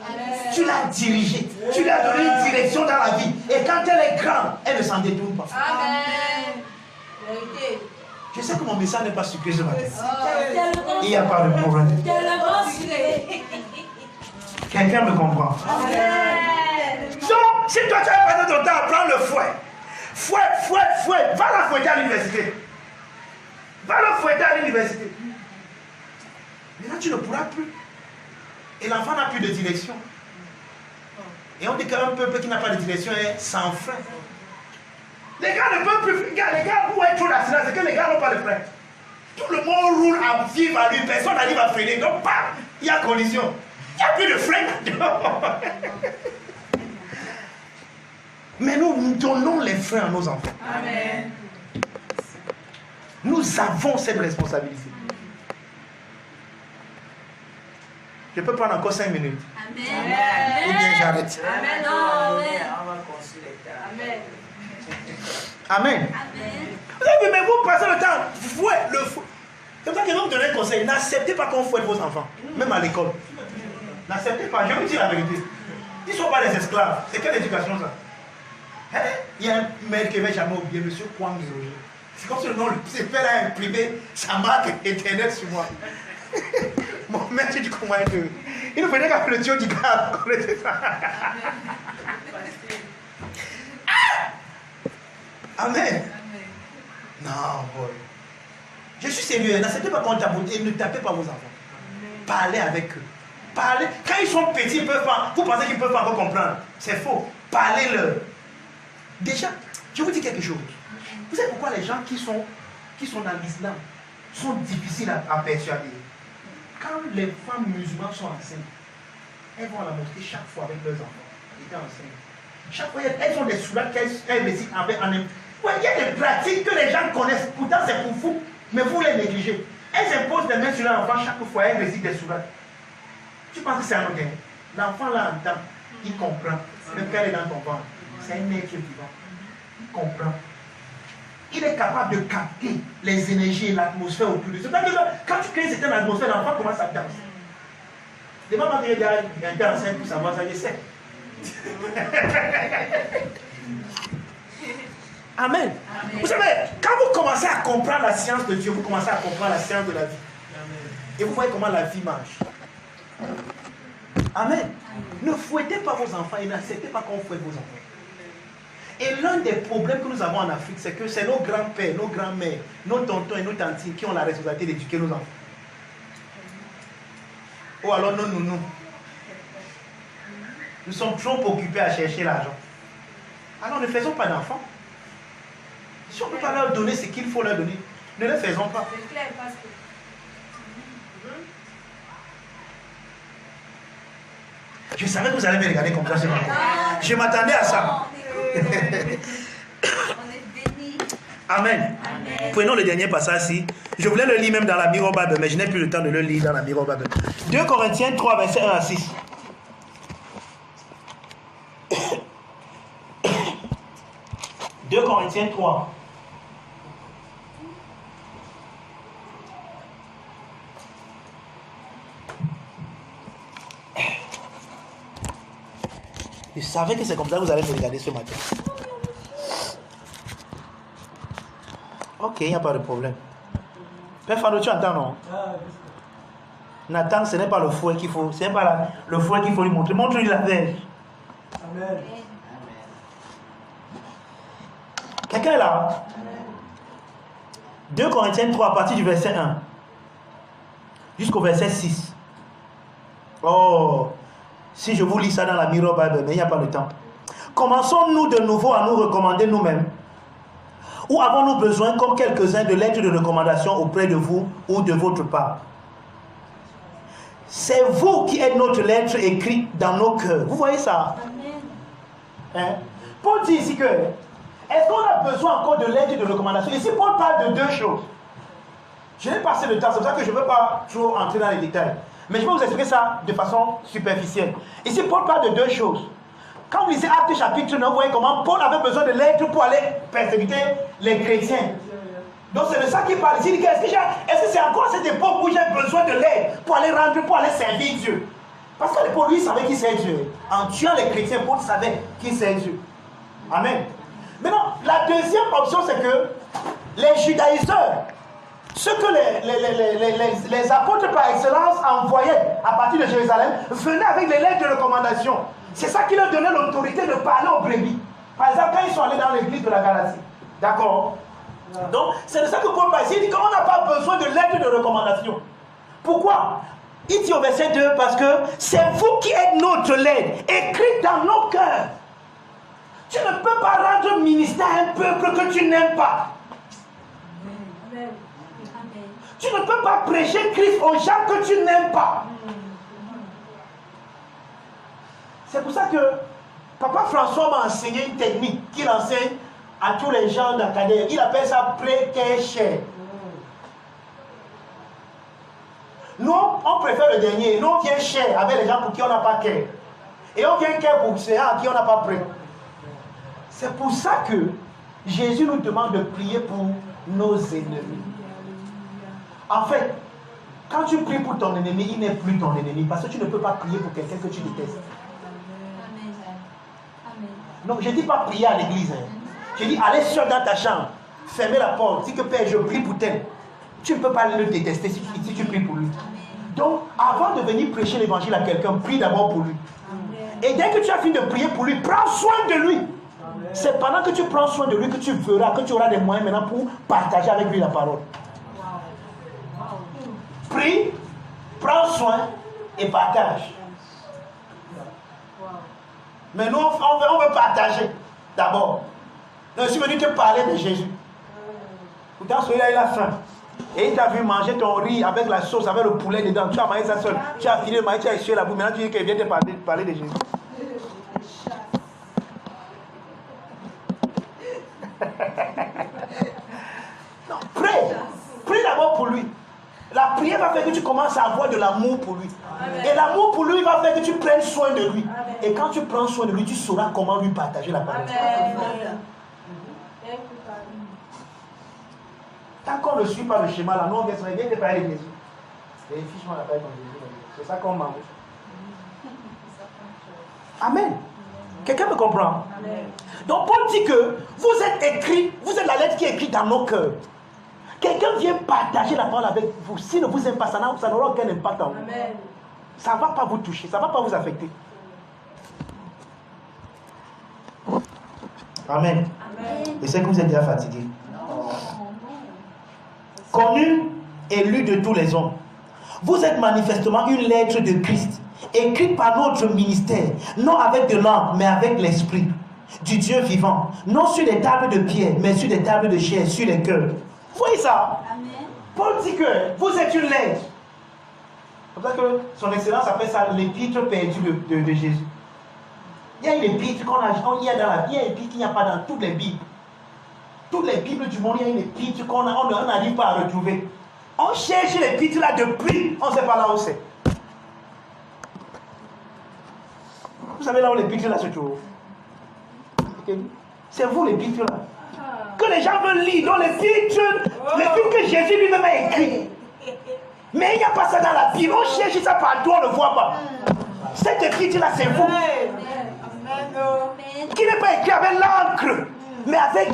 tu l'as dirigée, tu lui as donné une direction dans la vie. Et quand elle est grande, elle ne s'en détourne pas. Amen. Je sais que mon message n'est pas sucré ce matin. Il n'y a pas de problème. Quelqu'un me comprend. Donc, si toi tu as passé ton temps à prendre le fouet, va la fouetter à l'université. Va la fouetter à l'université. Maintenant, tu ne pourras plus. Et l'enfant n'a plus de direction. Et on dit qu'un peuple qui n'a pas de direction est sans frein. Les gars ne peuvent plus. Les gars, où est trop d'accident? C'est que les gars n'ont pas de frein. Tout le monde roule à vivre à lui. Personne n'arrive à freiner. Donc, bam, il y a collision. Il n'y a plus de frein. Mais nous donnons les freins à nos enfants. Amen. Nous avons cette responsabilité. Je peux prendre encore 5 minutes. Amen. Ou bien j'arrête. Amen. Amen. Vous avez vu, mais vous passez le temps. Fouet, le fouet. C'est pour ça que je vais vous donner un conseil. N'acceptez pas qu'on fouette vos enfants. Même à l'école. N'acceptez pas. Je vais vous dire la vérité. Ils ne sont pas des esclaves. C'est quelle éducation ça? Hein? Il y a un mail que je ne vais jamais oublier, M. Kwang. C'est comme si le nom, ce père a imprimé sa marque éternelle sur moi. Mon maître dit comment il nous faisait qu'à le Dieu du gars. Amen. Non, boy. Je suis sérieux. N'acceptez pas qu'on tape et ne tapez pas vos enfants. Parlez avec eux. Parlez. Quand ils sont petits, ils peuvent pas. Vous pensez qu'ils ne peuvent pas encore comprendre. C'est faux. Parlez-leur. Déjà, je vous dis quelque chose. Vous savez pourquoi les gens qui sont dans l'islam sont difficiles à persuader? Quand les femmes musulmanes sont enceintes, elles vont à la mosquée chaque fois avec leurs enfants. Ils étaient enceintes. Chaque fois, elles ont des sourates qu'elles récitent avec en même. Ouais, il y a des pratiques que les gens connaissent. Pourtant, c'est pour vous. Mais vous les négligez. elles imposent des mains sur l'enfant chaque fois, elles récitent des sourates. Tu penses que c'est un gain? L'enfant là entend, il comprend. Même quand il est dans ton ventre, c'est un être vivant. Il comprend. Il est capable de capter les énergies et l'atmosphère autour de lui. Quand tu crées une certaine atmosphère, l'enfant commence à danser. Demande-moi qu'il y a un gars enceinte pour savoir ça, je sais. Amen. Amen. Vous savez, quand vous commencez à comprendre la science de Dieu, vous commencez à comprendre la science de la vie. Amen. Et vous voyez comment la vie marche. Amen. Amen. Ne fouettez pas vos enfants et n'acceptez pas qu'on fouette vos enfants. Et l'un des problèmes que nous avons en Afrique, c'est que c'est nos grands-pères, nos grands-mères, nos tontons et nos tantines qui ont la responsabilité d'éduquer nos enfants. Ou alors nos nounous. Nous sommes trop occupés à chercher l'argent. Alors ne faisons pas d'enfants. Si on ne peut pas leur donner ce qu'il faut leur donner, ne le faisons pas. C'est clair parce que... Je savais que vous allez me regarder comme ça ce matin. Je m'attendais à ça. On est bénis. Amen. Amen. Prenons le dernier passage ici. Je voulais le lire même dans la Mirror Bible, mais je n'ai plus le temps de le lire dans la Mirror Bible. 2 Corinthiens 3, versets 1 à 6. « 2 Corinthiens 3. Je savais que c'est comme ça que vous allez me regarder ce matin. Ok, il n'y a pas de problème. Père Fado, tu entends, non? Nathan, ce n'est pas le fouet qu'il faut. Ce n'est pas le fouet qu'il faut lui montrer. Montre-lui la verge. Amen. Quelqu'un est là? 2 Corinthiens 3, à partir du verset 1 jusqu'au verset 6. Oh, si je vous lis ça dans la Mirror Bible, mais il n'y a pas de temps. Commençons-nous de nouveau à nous recommander nous-mêmes? Ou avons-nous besoin, comme quelques-uns, de lettres de recommandation auprès de vous ou de votre part? C'est vous qui êtes notre lettre écrite dans nos cœurs. Vous voyez ça? Hein? Paul dit ici que est-ce qu'on a besoin encore de lettres de recommandation? Ici, Paul parle de 2 choses. Je vais passer le temps, c'est pour ça que je ne veux pas trop entrer dans les détails. Mais je vais vous expliquer ça de façon superficielle. Ici, Paul parle de 2 choses. Quand vous lisez Actes chapitre 9, vous voyez comment Paul avait besoin de lettres pour aller persécuter les chrétiens. Donc c'est de ça qu'il parle ici. Il dit, est-ce que c'est encore à cette époque où j'ai besoin de l'aide pour aller servir Dieu? Parce qu'à l'époque, lui, il savait qui c'est Dieu. En tuant les chrétiens, Paul savait qui c'est Dieu. Amen. Maintenant, la deuxième option, c'est que les judaïseurs, ceux que les apôtres par excellence envoyaient à partir de Jérusalem, venaient avec les lettres de recommandation. C'est ça qui leur donnait l'autorité de parler aux brebis. Par exemple, quand ils sont allés dans l'église de la Galatie. D'accord? Donc, c'est de ça que Paul parle ici. Il dit qu'on n'a pas besoin de lettres de recommandation. Pourquoi? Il dit au verset 2, parce que c'est vous qui êtes notre lettre, écrite dans nos cœurs. Tu ne peux pas rendre ministère à un peuple que tu n'aimes pas. Amen. Tu ne peux pas prêcher Christ aux gens que tu n'aimes pas. C'est pour ça que Papa François m'a enseigné une technique qu'il enseigne à tous les gens d'académie. Il appelle ça pré-care. Nous, on préfère le dernier. Nous, on vient cher avec les gens pour qui on n'a pas cœur. Et on vient cœur pour ceux à qui on n'a pas prêt. C'est pour ça que Jésus nous demande de prier pour nos ennemis. En fait, quand tu pries pour ton ennemi, il n'est plus ton ennemi. Parce que tu ne peux pas prier pour quelqu'un que tu détestes. Donc, je ne dis pas prier à l'église. Je dis allez seul dans ta chambre, fermez la porte, dis que Père, je prie pour tel. Tu ne peux pas le détester si tu pries pour lui. Donc, avant de venir prêcher l'évangile à quelqu'un, prie d'abord pour lui. Et dès que tu as fini de prier pour lui, prends soin de lui. C'est pendant que tu prends soin de lui que tu verras, que tu auras des moyens maintenant pour partager avec lui la parole. Prie, prends soin et partage. Mais nous, on veut partager d'abord. Je suis venu te parler de Jésus. Pourtant, celui-là, il a faim. Et il t'a vu manger ton riz avec la sauce, avec le poulet dedans. Tu as mangé ça seul. Tu as fini de manger, tu as essuyé la bouche. Maintenant, tu dis qu'il vient te parler de Jésus. Non, prie. Prie d'abord pour lui. avoir de l'amour pour lui. Et l'amour pour lui va faire que tu prennes soin de lui. Et quand tu prends soin de lui, tu sauras comment lui partager la parole. Tant qu'on ne suit pas le schéma, là, nous on vient de parler de Jésus. Les fiches, on l'appelle comme Jésus. C'est ça qu'on mange. Amen. Quelqu'un me comprend? Amen. Donc Paul dit que vous êtes écrit, vous êtes la lettre qui est écrite dans nos cœurs. Quelqu'un vient partager la parole avec vous. S'il ne vous aime pas, ça n'aura aucun impact en vous. Amen. Ça ne va pas vous toucher, ça ne va pas vous affecter. Amen. Amen. Et c'est que vous êtes déjà fatigué. Connu et lu de tous les hommes. Vous êtes manifestement une lettre de Christ, écrite par notre ministère, non avec de l'encre, mais avec l'esprit du Dieu vivant, non sur des tables de pierre, mais sur des tables de chair, sur les cœurs. Vous voyez ça? Amen. Paul dit que vous êtes une lettre. C'est pour ça que son excellence appelle ça l'épître perdu de Jésus. Il y a une épître qu'on a, il y a dans la Bible, il y a une épître qu'il n'y a pas dans toutes les Bibles. Toutes les Bibles du monde, il y a une épître on n'arrive pas à retrouver. On cherche l'épître là depuis, on ne sait pas là où c'est. Vous savez là où l'épître là se trouve? C'est vous l'épître là. Que les gens veulent lire, donc l'épître que Jésus lui-même a écrit. Mais il n'y a pas ça dans la Bible, on cherche ça partout, on ne le voit pas. Cette épître là, c'est vous. Qui n'est pas écrit avec l'encre, mais avec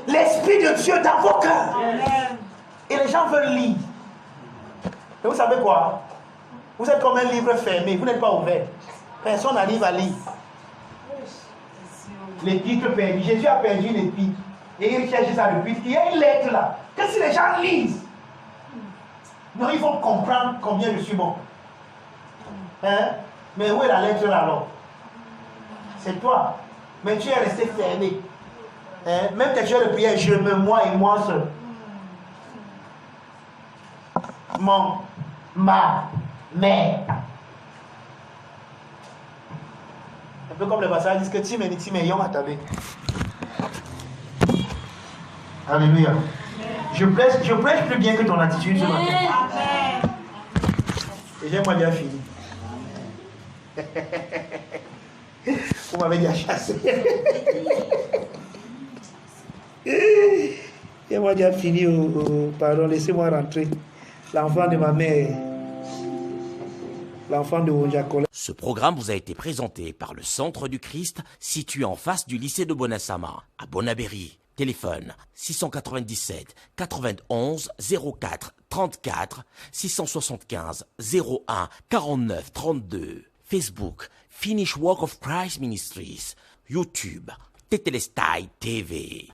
l'Esprit de Dieu dans vos cœurs. Et les gens veulent lire. Et vous savez quoi? Vous êtes comme un livre fermé, vous n'êtes pas ouvert. Personne n'arrive à lire. L'épître perdu. Jésus a perdu l'épître. Et il cherche sa l'épître. Il y a une lettre là. Que si les gens lisent, non, ils vont comprendre combien je suis bon. Hein? Mais où est la lettre là alors? C'est toi. Mais tu es resté fermé. Hein? Même tes jeux de prière, je me moi et moi seul. Ma mère. Un peu comme le passage dit que Tim et Yom Atabe. Alléluia. Je prêche plus bien que ton attitude ce matin. Et j'ai moi bien fini. Vous m'avez déjà chassé. Et moi déjà fini. Pardon, laissez-moi rentrer. L'enfant de ma mère. L'enfant de Jacob. Ce programme vous a été présenté par le Centre du Christ, situé en face du lycée de Bonasama, à Bonabéry. Téléphone 697 91 04 34 675 01 49 32. Facebook Finish Work of Christ Ministries. YouTube Tetelestai TV.